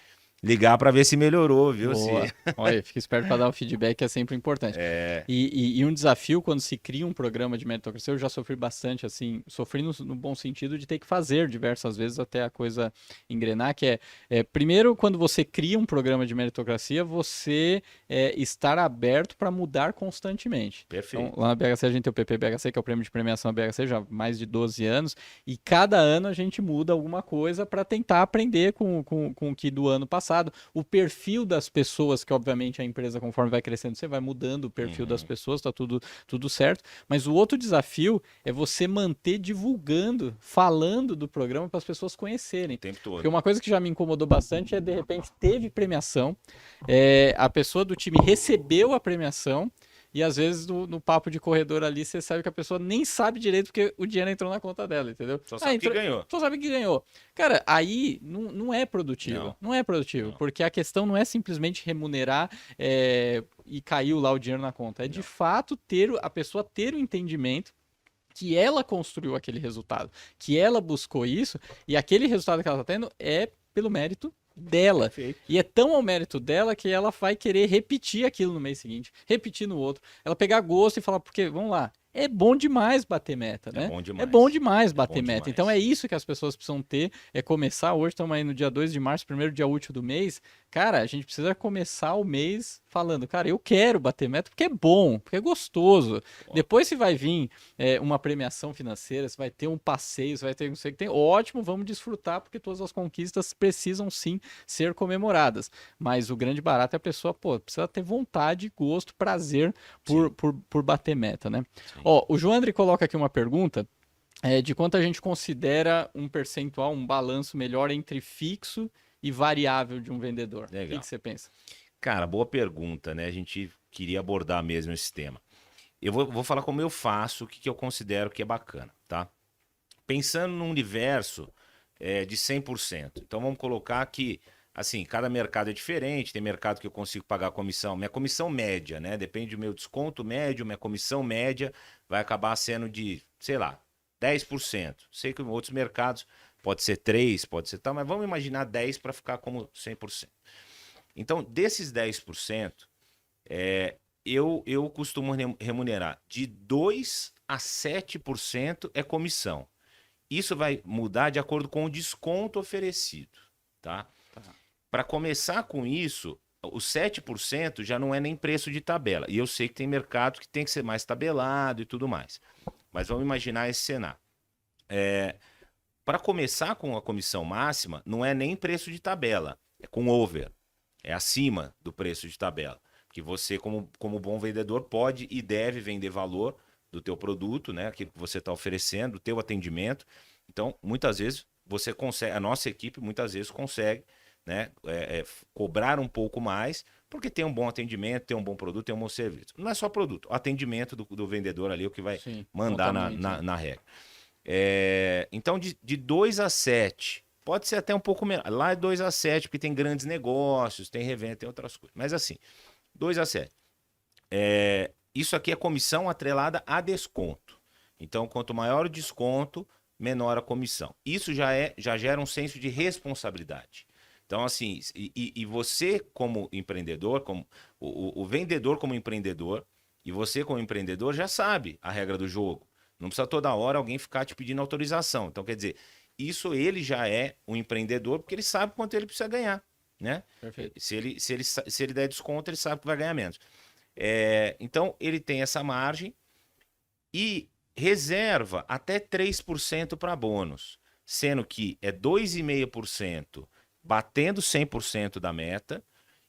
ligar para ver se melhorou, viu? Boa. Olha, fica esperto para dar o feedback, que é sempre importante. E um desafio quando se cria um programa de meritocracia, eu já sofri bastante, assim, sofri no bom sentido de ter que fazer diversas vezes até a coisa engrenar, que primeiro, quando você cria um programa de meritocracia, você estar aberto para mudar constantemente. Perfeito. Então, lá na BHC a gente tem o PPBHC, que é o prêmio de premiação da BHC, já há mais de 12 anos, e cada ano a gente muda alguma coisa para tentar aprender com o que do ano passado. O perfil das pessoas, que obviamente a empresa, conforme vai crescendo, você vai mudando o perfil das pessoas, tá tudo certo. Mas o outro desafio é você manter divulgando, falando do programa para as pessoas conhecerem. O tempo todo. Porque uma coisa que já me incomodou bastante é, de repente, teve premiação, a pessoa do time recebeu a premiação, e às vezes no papo de corredor ali, você sabe que a pessoa nem sabe direito porque o dinheiro entrou na conta dela, entendeu? Só sabe que ganhou. Só sabe que ganhou. Cara, aí não é produtivo. Não é produtivo, porque a questão não é simplesmente remunerar e caiu lá o dinheiro na conta. É de fato a pessoa ter o entendimento que ela construiu aquele resultado, que ela buscou isso, e aquele resultado que ela está tendo é pelo mérito dela. Perfeito. E é tão ao mérito dela que ela vai querer repetir aquilo no mês seguinte, repetir no outro. Ela pegar gosto e falar, porque, vamos lá, é bom demais bater meta, né? É bom demais. É bom demais bater bom meta. demais. Então é isso que as pessoas precisam ter, começar. Hoje estamos aí no dia 2 de março, primeiro dia útil do mês. Cara, a gente precisa começar o mês falando, cara, eu quero bater meta porque é bom, porque é gostoso. Depois se vai vir uma premiação financeira, se vai ter um passeio, se vai ter não sei o que tem, ótimo, vamos desfrutar, porque todas as conquistas precisam sim ser comemoradas. Mas o grande barato é a pessoa, precisa ter vontade, gosto, prazer por bater meta, né? Ó, o João André coloca aqui uma pergunta. de quanto a gente considera um percentual, um balanço melhor entre fixo e variável de um vendedor. Legal. O que você pensa? Cara, boa pergunta, né? A gente queria abordar mesmo esse tema. Eu vou falar como eu faço, o que eu considero que é bacana, tá? Pensando num universo de 100%. Então vamos colocar que, assim, cada mercado é diferente, tem mercado que eu consigo pagar comissão. Minha comissão média, né? Depende do meu desconto médio, minha comissão média vai acabar sendo de, sei lá, 10%. Sei que em outros mercados pode ser 3%, pode ser tal, mas vamos imaginar 10% para ficar como 100%. Então, desses 10%, eu costumo remunerar de 2% a 7% é comissão. Isso vai mudar de acordo com o desconto oferecido, tá? Para começar com isso, o 7% já não é nem preço de tabela. E eu sei que tem mercado que tem que ser mais tabelado e tudo mais. Mas vamos imaginar esse cenário. Para começar com a comissão máxima, não é nem preço de tabela, é com over. É acima do preço de tabela. Que você, como bom vendedor, pode e deve vender valor do teu produto, né? Aquilo que você está oferecendo, do teu atendimento. Então, muitas vezes, você consegue, a nossa equipe muitas vezes consegue, né, cobrar um pouco mais, porque tem um bom atendimento, tem um bom produto, tem um bom serviço. Não é só produto, o atendimento do vendedor ali é o que vai mandar na regra. Então, de 2 a 7%. Pode ser até um pouco menos. Lá é 2 a 7%, porque tem grandes negócios, tem revenda, tem outras coisas. Mas assim, 2 a 7%. Isso aqui é comissão atrelada a desconto. Então, quanto maior o desconto, menor a comissão. Isso já gera um senso de responsabilidade. Então, assim, e você como empreendedor, como o vendedor como empreendedor, e você como empreendedor já sabe a regra do jogo. Não precisa toda hora alguém ficar te pedindo autorização. Então, quer dizer, isso ele já é um empreendedor porque ele sabe quanto ele precisa ganhar, né? Perfeito. Se ele der desconto, ele sabe que vai ganhar menos. Então, ele tem essa margem e reserva até 3% para bônus, sendo que é 2,5% batendo 100% da meta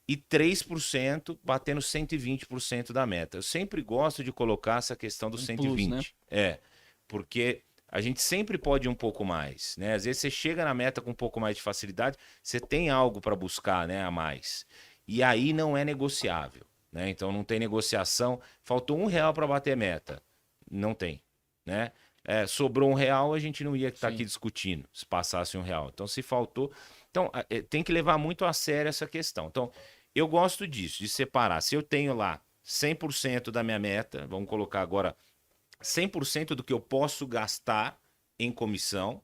e 3% batendo 120% da meta. Eu sempre gosto de colocar essa questão do 120%. Plus, né? Porque a gente sempre pode ir um pouco mais, né? Às vezes você chega na meta com um pouco mais de facilidade, você tem algo para buscar, né, a mais. E aí não é negociável, né? Então não tem negociação. Faltou R$1 para bater a meta. Não tem, né? Sobrou R$1, a gente não ia estar aqui discutindo se passasse R$1. Então se faltou... Então tem que levar muito a sério essa questão. Então eu gosto disso, de separar. Se eu tenho lá 100% da minha meta, vamos colocar agora 100% do que eu posso gastar em comissão.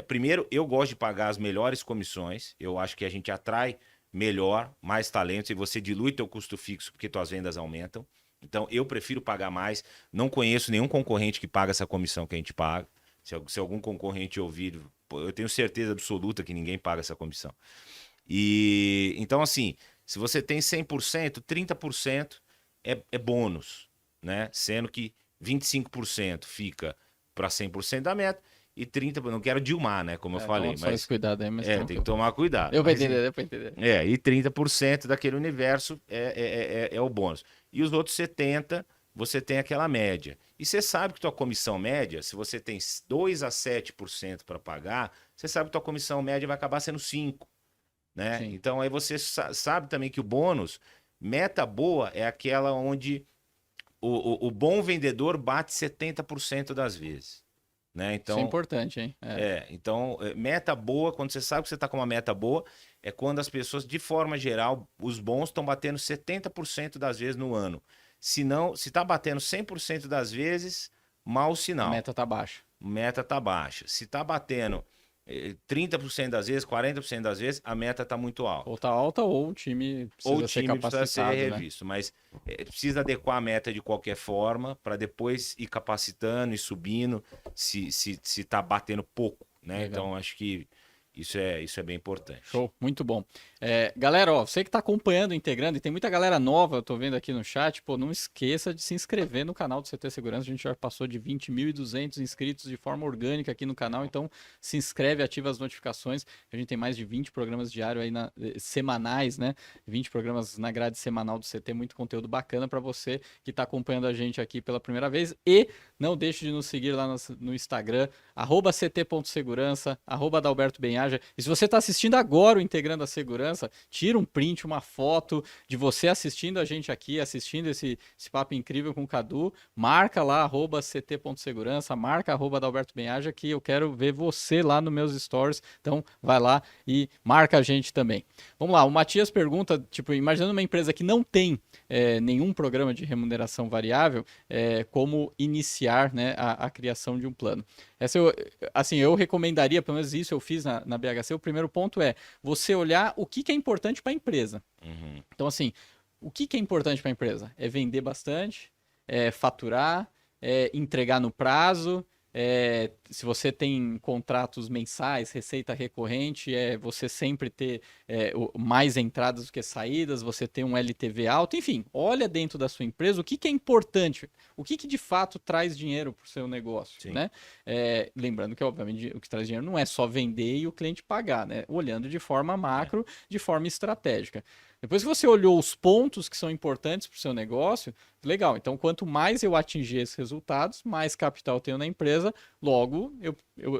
Primeiro, eu gosto de pagar as melhores comissões. Eu acho que a gente atrai melhor, mais talentos, e você dilui teu custo fixo porque tuas vendas aumentam. Então, eu prefiro pagar mais. Não conheço nenhum concorrente que paga essa comissão que a gente paga. Se algum concorrente ouvir, eu tenho certeza absoluta que ninguém paga essa comissão. Então, assim, se você tem 100%, 30% é bônus, né? Sendo que 25% fica para 100% da meta e 30%, não quero dilmar, né? Como eu falei. Mas esse cuidado aí, mas tem que tomar cuidado. Deu para entender. E 30% daquele universo é o bônus. E os outros 70%, você tem aquela média. E você sabe que tua comissão média, se você tem 2 a 7% para pagar, você sabe que tua comissão média vai acabar sendo 5%. Né? Então aí você sabe também que o bônus, meta boa é aquela onde o bom vendedor bate 70% das vezes. Né? Então, isso é importante, hein? Então, meta boa, quando você sabe que você está com uma meta boa, é quando as pessoas, de forma geral, os bons estão batendo 70% das vezes no ano. Se está batendo 100% das vezes, mau sinal. A meta está baixa. Meta está baixa. Se está batendo 30% das vezes, 40% das vezes, a meta está muito alta. Ou está alta ou o time precisa ser capacitado. Precisa ser revisto, né? Mas precisa adequar a meta de qualquer forma para depois ir capacitando e subindo se está batendo pouco, né? Legal. Então, acho que Isso é bem importante. Show, muito bom. Galera, ó, você que está acompanhando, integrando, e tem muita galera nova, eu tô vendo aqui no chat, pô, não esqueça de se inscrever no canal do CT Segurança, a gente já passou de 20.200 inscritos de forma orgânica aqui no canal, então se inscreve, ativa as notificações, a gente tem mais de 20 programas diários aí, semanais, né, 20 programas na grade semanal do CT, muito conteúdo bacana para você que está acompanhando a gente aqui pela primeira vez, e não deixe de nos seguir lá no Instagram, @ct.segurança, @Adalberto Benhaja, e se você está assistindo agora o Integrando a Segurança, tira um print, uma foto de você assistindo a gente aqui, assistindo esse papo incrível com o Cadu, marca lá, @ct.segurança, marca @Adalberto Benhaja, que eu quero ver você lá nos meus stories, então vai lá e marca a gente também. Vamos lá, o Matias pergunta, tipo, imaginando uma empresa que não tem nenhum programa de remuneração variável, como iniciar, né, a criação de um plano. Eu recomendaria, pelo menos isso eu fiz na BHC, o primeiro ponto é você olhar o que é importante para a empresa. Uhum. Então, assim, o que é importante para a empresa? É vender bastante, é faturar, é entregar no prazo, se você tem contratos mensais, receita recorrente, você sempre ter mais entradas do que saídas, você ter um LTV alto, enfim, olha dentro da sua empresa o que é importante, o que de fato traz dinheiro para o seu negócio, né? Lembrando que, obviamente, o que traz dinheiro não é só vender e o cliente pagar, né? Olhando de forma macro, de forma estratégica. Depois que você olhou os pontos que são importantes para o seu negócio, legal. Então, quanto mais eu atingir esses resultados, mais capital eu tenho na empresa, logo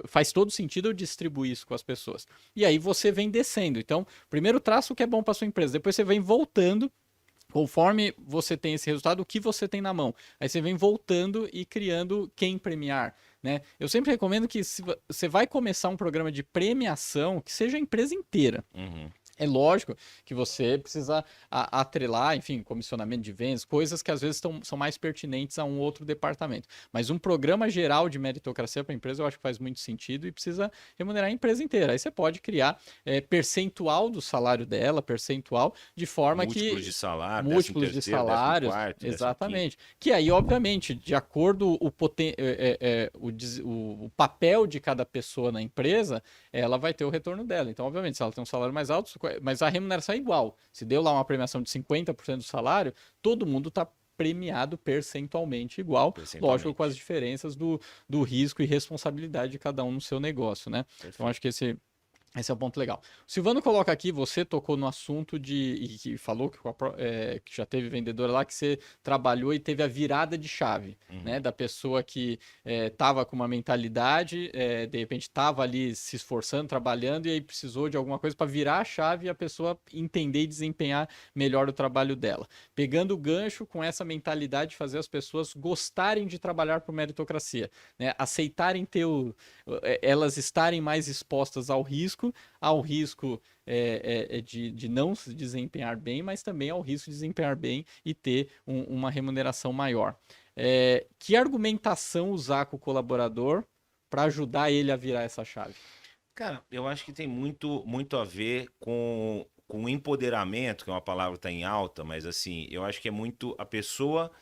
faz todo sentido eu distribuir isso com as pessoas. E aí você vem descendo. Então, primeiro traço o que é bom para sua empresa, depois você vem voltando. Conforme você tem esse resultado, o que você tem na mão? Aí você vem voltando e criando quem premiar, né? Eu sempre recomendo que se você vai começar um programa de premiação, que seja a empresa inteira. Uhum. É lógico que você precisa atrelar, enfim, comissionamento de vendas, coisas que às vezes são mais pertinentes a um outro departamento. Mas um programa geral de meritocracia para a empresa eu acho que faz muito sentido e precisa remunerar a empresa inteira. Aí você pode criar percentual do salário dela, percentual, de forma múltiplos de salário, múltiplos de salários, 14º, exatamente. Que aí, obviamente, de acordo o papel de cada pessoa na empresa, ela vai ter o retorno dela. Então, obviamente, se ela tem um salário mais alto, mas a remuneração é igual. Se deu lá uma premiação de 50% do salário, todo mundo está premiado percentualmente igual, lógico, com as diferenças do risco e responsabilidade de cada um no seu negócio, né? Perfeito. Então, acho que esse é um ponto legal. O Silvano coloca aqui, você tocou no assunto e que falou que já teve vendedora lá, que você trabalhou e teve a virada de chave, né? Da pessoa que estava com uma mentalidade, de repente estava ali se esforçando, trabalhando, e aí precisou de alguma coisa para virar a chave e a pessoa entender e desempenhar melhor o trabalho dela. Pegando o gancho com essa mentalidade de fazer as pessoas gostarem de trabalhar por meritocracia, né? Aceitarem elas estarem mais expostas ao risco de não se desempenhar bem, mas também ao risco de desempenhar bem e ter uma remuneração maior. Que argumentação usar com o colaborador para ajudar ele a virar essa chave? Cara, eu acho que tem muito a ver com o empoderamento, que é uma palavra que está em alta, mas assim, eu acho que é muito a pessoa.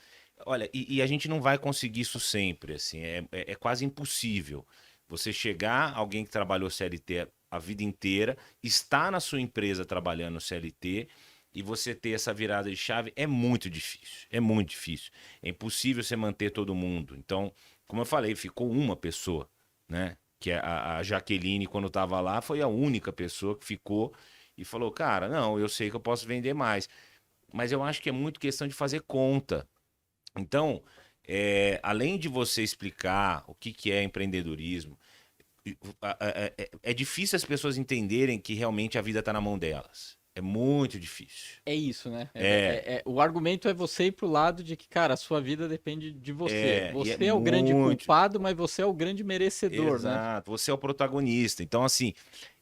Olha, e a gente não vai conseguir isso sempre, assim, é quase impossível. Você chegar, alguém que trabalhou CLT a vida inteira, está na sua empresa trabalhando no CLT, e você ter essa virada de chave é muito difícil. É muito difícil. É impossível você manter todo mundo. Então, como eu falei, ficou uma pessoa, né? Que é a Jaqueline, quando estava lá, foi a única pessoa que ficou e falou, cara, não, eu sei que eu posso vender mais. Mas eu acho que é muito questão de fazer conta. Então, além de você explicar o que é empreendedorismo, é difícil as pessoas entenderem que realmente a vida está na mão delas. É muito difícil. É isso, né? O argumento é você ir pro lado de que, cara, a sua vida depende de você. Você é o grande culpado, mas você é o grande merecedor, né? Exato, você é o protagonista. Então, assim,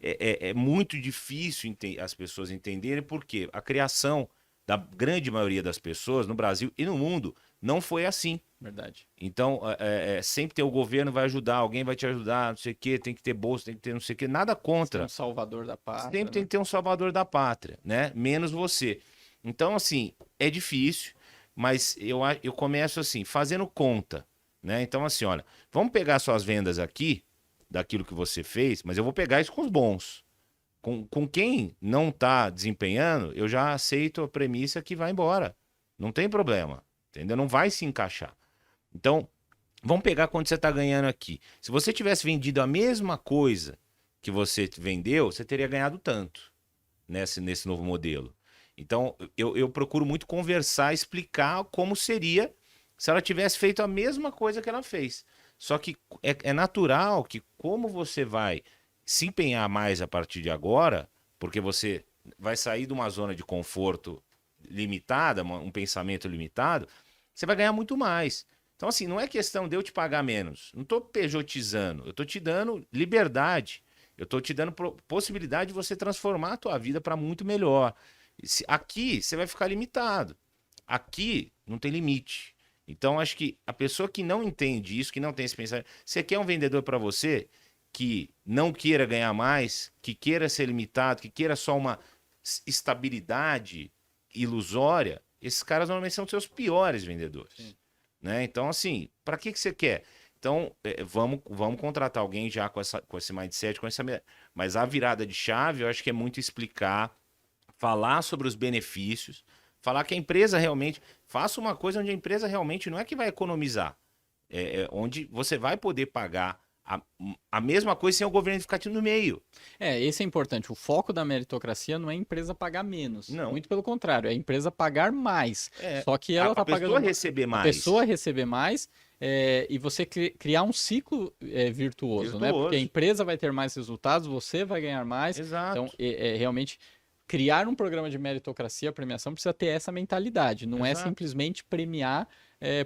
é muito difícil as pessoas entenderem porque a criação da grande maioria das pessoas no Brasil e no mundo não foi assim. Verdade. Então, sempre tem o governo vai ajudar, alguém vai te ajudar, não sei o quê, tem que ter bolsa, tem que ter não sei o quê, nada contra. Tem um salvador da pátria. Sempre tem que ter um salvador da pátria, né? Menos você. Então, assim, é difícil, mas eu começo assim, fazendo conta, né? Então, assim, olha, vamos pegar suas vendas aqui, daquilo que você fez, mas eu vou pegar isso com os bons. Com quem não está desempenhando, eu já aceito a premissa que vai embora. Não tem problema, entendeu? Não vai se encaixar. Então, vamos pegar quanto você está ganhando aqui. Se você tivesse vendido a mesma coisa que você vendeu, você teria ganhado tanto nesse novo modelo. Então, eu procuro muito conversar, explicar como seria se ela tivesse feito a mesma coisa que ela fez. Só que é natural que, como você vai se empenhar mais a partir de agora, porque você vai sair de uma zona de conforto limitada, um pensamento limitado, você vai ganhar muito mais. Então, assim, não é questão de eu te pagar menos. Não estou pejotizando. Eu estou te dando liberdade. Eu estou te dando possibilidade de você transformar a tua vida para muito melhor. Aqui, você vai ficar limitado. Aqui, não tem limite. Então, acho que a pessoa que não entende isso, que não tem esse pensamento... Você quer um vendedor para você que não queira ganhar mais, que queira ser limitado, que queira só uma estabilidade ilusória, esses caras normalmente são os seus piores vendedores. Né? Então, assim, para que você quer? Então, vamos contratar alguém já com esse mindset, mas a virada de chave, eu acho que é muito explicar, falar sobre os benefícios, falar que a empresa realmente... Faça uma coisa onde a empresa realmente não é que vai economizar, onde você vai poder pagar a mesma coisa sem o governo ficar no meio. Esse é importante. O foco da meritocracia não é a empresa pagar menos. Não. Muito pelo contrário, é a empresa pagar mais. Só que ela está pagando... A pessoa receber mais. A pessoa receber mais e você criar um ciclo virtuoso, né? Porque a empresa vai ter mais resultados, você vai ganhar mais. Exato. Então, realmente... Criar um programa de meritocracia, premiação, precisa ter essa mentalidade. Não é simplesmente premiar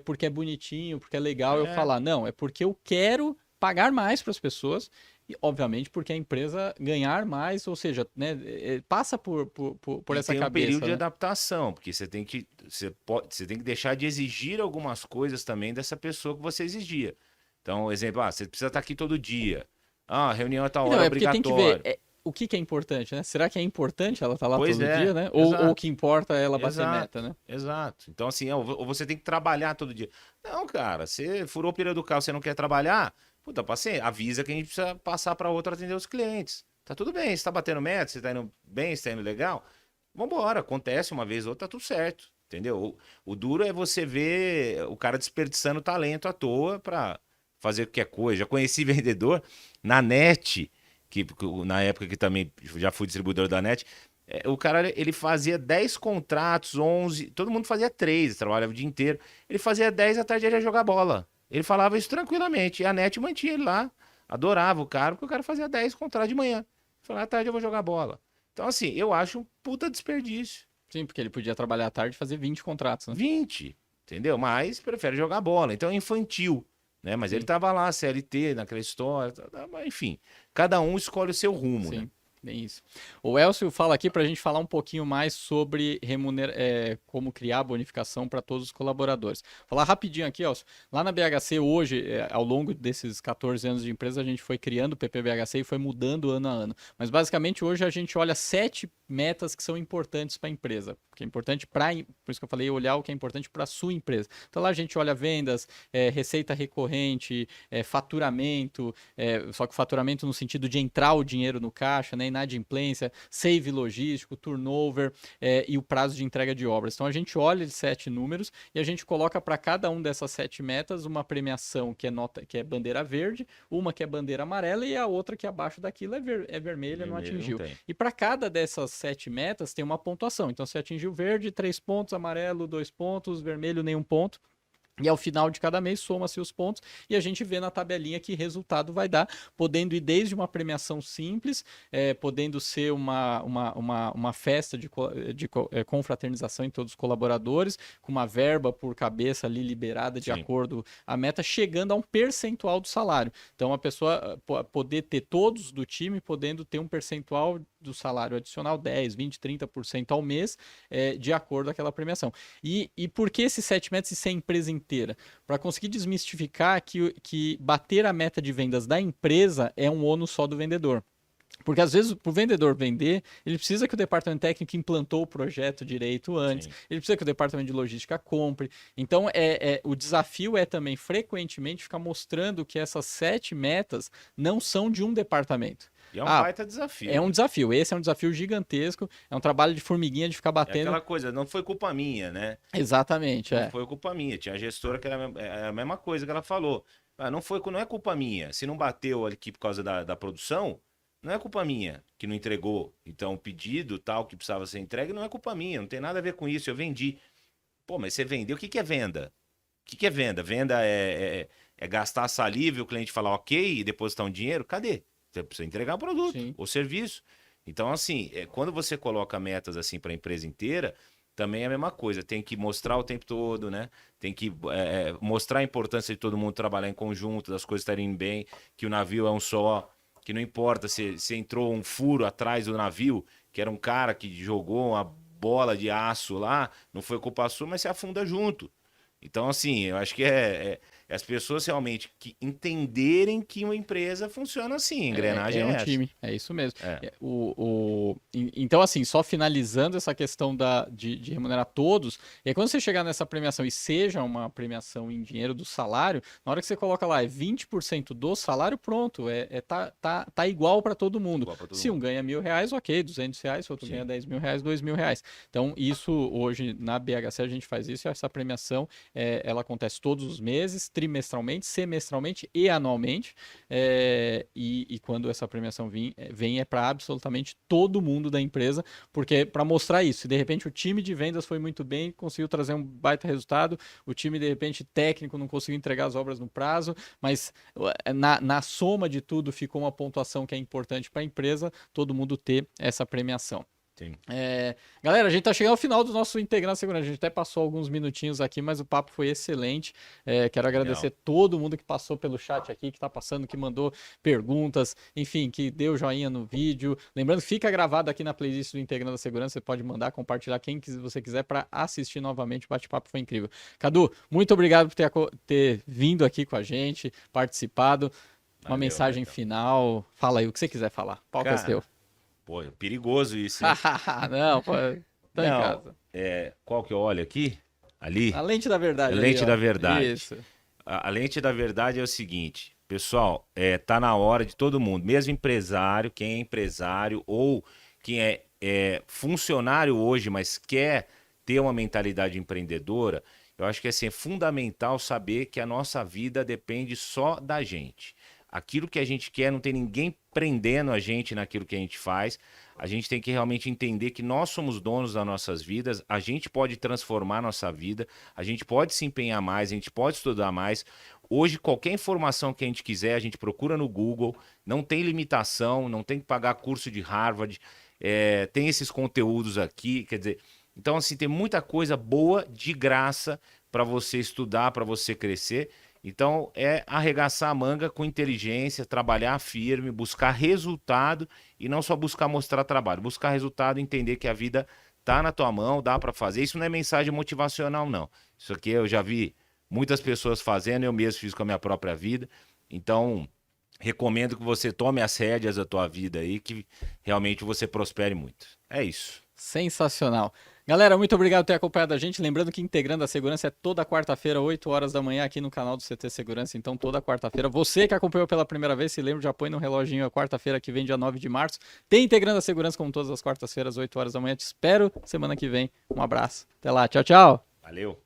porque é bonitinho, porque é legal eu falar. Não, é porque eu quero pagar mais para as pessoas e, obviamente, porque a empresa ganhar mais, ou seja, né, passa por essa tem cabeça. Um período né? de adaptação, porque você tem que deixar de exigir algumas coisas também dessa pessoa que você exigia. Então, exemplo, você precisa estar aqui todo dia. A reunião é tal hora, obrigatória. Porque tem que ver... O que é importante, né? Será que é importante ela estar lá todo dia, né? Ou o que importa é ela bater meta, né? Exato. Então, assim, ou você tem que trabalhar todo dia. Não, cara, você furou o pneu do carro, você não quer trabalhar, puta, avisa que a gente precisa passar para outro atender os clientes. Tá tudo bem, você tá batendo meta, você tá indo bem, você tá indo legal, vambora, acontece uma vez ou outra, tá tudo certo, entendeu? O duro é você ver o cara desperdiçando talento à toa para fazer qualquer coisa. Já conheci vendedor na net... que na época que também já fui distribuidor da NET, o cara ele fazia 10 contratos, 11, todo mundo fazia 3, trabalhava o dia inteiro, ele fazia 10, à tarde ele ia jogar bola. Ele falava isso tranquilamente, e a NET mantinha ele lá, adorava o cara, porque o cara fazia 10 contratos de manhã. Ele falava, à tarde eu vou jogar bola. Então assim, eu acho um puta desperdício. Sim, porque ele podia trabalhar à tarde e fazer 20 contratos, né? 20, entendeu? Mas prefere jogar bola, então é infantil. Né? Mas ele tava lá, CLT, naquela história, enfim, cada um escolhe o seu rumo, Sim. né? Bem isso. O Elcio fala aqui para a gente falar um pouquinho mais sobre como criar bonificação para todos os colaboradores. Falar rapidinho aqui, Elcio. Lá na BHC hoje, ao longo desses 14 anos de empresa, a gente foi criando o PPBHC e foi mudando ano a ano. Mas basicamente hoje a gente olha 7 metas que são importantes para a empresa. Que é importante por isso que eu falei, olhar o que é importante para a sua empresa. Então lá a gente olha vendas, receita recorrente, faturamento, só que faturamento no sentido de entrar o dinheiro no caixa, né? Inadimplência, save logístico, turnover e o prazo de entrega de obras. Então a gente olha esses 7 números e a gente coloca para cada um dessas 7 metas uma premiação que é bandeira verde, uma que é bandeira amarela e a outra que abaixo daquilo é vermelha, não atingiu. E para cada dessas 7 metas tem uma pontuação. Então se atingiu verde, 3 pontos, amarelo, 2 pontos, vermelho, nenhum ponto. E ao final de cada mês soma-se os pontos e a gente vê na tabelinha que resultado vai dar, podendo ir desde uma premiação simples, podendo ser uma festa de confraternização em todos os colaboradores, com uma verba por cabeça ali liberada de acordo à meta, chegando a um percentual do salário. Então a pessoa poder ter todos do time, podendo ter um percentual do salário adicional, 10, 20, 30% ao mês, de acordo com aquela premiação. E por que esses 7 metas e se a empresa inteira? Para conseguir desmistificar que bater a meta de vendas da empresa é um ônus só do vendedor. Porque às vezes, para o vendedor vender, ele precisa que o departamento técnico implantou o projeto direito antes, Sim. ele precisa que o departamento de logística compre. Então, o desafio é também, frequentemente, ficar mostrando que essas 7 metas não são de um departamento. E é um baita desafio. É um desafio. Esse é um desafio gigantesco. É um trabalho de formiguinha de ficar É batendo. aquela coisa, não foi culpa minha, né? Exatamente, Não foi culpa minha. Tinha a gestora que era a mesma coisa que ela falou. Ah, não é culpa minha. Se não bateu aqui por causa da produção, não é culpa minha que não entregou. Então, o pedido tal que precisava ser entregue não é culpa minha. Não tem nada a ver com isso. Eu vendi. Pô, mas você vendeu. O que que é venda? O que que é venda? Venda é gastar saliva e o cliente falar ok e depositar um dinheiro? Cadê? Você precisa entregar o produto Sim. ou serviço. Então, assim, quando você coloca metas assim para a empresa inteira, também é a mesma coisa. Tem que mostrar o tempo todo, né? Tem que mostrar a importância de todo mundo trabalhar em conjunto, das coisas estarem bem, que o navio é um só, que não importa se entrou um furo atrás do navio, que era um cara que jogou uma bola de aço lá, não foi culpa sua, mas se afunda junto. Então, assim, eu acho que as pessoas realmente que entenderem que uma empresa funciona assim, a engrenagem É um essa. time, é isso mesmo. É. Então, assim, só finalizando essa questão de remunerar todos, e aí quando você chegar nessa premiação e seja uma premiação em dinheiro do salário, na hora que você coloca lá, 20% do salário, pronto, tá igual para todo mundo. Igual pra todo Se um mundo. ganha R$ 1.000, ok, R$ 200, se outro Sim. ganha R$ 10.000, R$ 2.000. Então, isso hoje na BHC a gente faz isso, e essa premiação ela acontece todos os meses, trimestralmente, semestralmente e anualmente. E quando essa premiação vem é para absolutamente todo mundo da empresa, porque para mostrar isso, se de repente o time de vendas foi muito bem, conseguiu trazer um baita resultado, o time de repente técnico não conseguiu entregar as obras no prazo, mas na soma de tudo ficou uma pontuação que é importante para a empresa, todo mundo ter essa premiação. Sim. Galera, a gente tá chegando ao final do nosso Integrando a Segurança. A gente até passou alguns minutinhos aqui, mas o papo foi excelente. Quero agradecer todo mundo que passou pelo chat aqui, que tá passando, que mandou perguntas, enfim, que deu joinha no vídeo. Lembrando que fica gravado aqui na playlist do Integrando a Segurança. Você pode mandar, compartilhar quem você quiser para assistir novamente. O bate-papo foi incrível. Cadu, muito obrigado por ter vindo aqui com a gente, participado. Uma Valeu, mensagem Betão. final. Fala aí o que você quiser falar. Pau que é Cara, seu. Pô, é perigoso isso, hein? Não, pô, tá em Não, casa. qual que eu olho aqui? Ali? A lente da verdade. A ali, lente ó. da verdade. Isso. A lente da verdade é o seguinte, pessoal, tá na hora de todo mundo, mesmo empresário, quem é empresário ou quem é funcionário hoje, mas quer ter uma mentalidade empreendedora, eu acho que assim, é fundamental saber que a nossa vida depende só da gente. Aquilo que a gente quer, não tem ninguém prendendo a gente naquilo que a gente faz. A gente tem que realmente entender que nós somos donos das nossas vidas, a gente pode transformar a nossa vida, a gente pode se empenhar mais, a gente pode estudar mais. Hoje, qualquer informação que a gente quiser, a gente procura no Google, não tem limitação, não tem que pagar curso de Harvard, tem esses conteúdos aqui, quer dizer... Então, assim, tem muita coisa boa, de graça, para você estudar, para você crescer. Então, é arregaçar a manga com inteligência, trabalhar firme, buscar resultado e não só buscar mostrar trabalho. Buscar resultado, entender que a vida tá na tua mão, dá para fazer. Isso não é mensagem motivacional, não. Isso aqui eu já vi muitas pessoas fazendo, eu mesmo fiz com a minha própria vida. Então, recomendo que você tome as rédeas da tua vida aí, que realmente você prospere muito. É isso. Sensacional. Galera, muito obrigado por ter acompanhado a gente. Lembrando que Integrando a Segurança é toda quarta-feira, 8 horas da manhã, aqui no canal do CT Segurança. Então, toda quarta-feira. Você que acompanhou pela primeira vez, se lembra, já põe no reloginho a quarta-feira que vem, dia 9 de março. Tem Integrando a Segurança como todas as quartas-feiras, 8 horas da manhã. Te espero semana que vem. Um abraço. Até lá. Tchau, tchau. Valeu.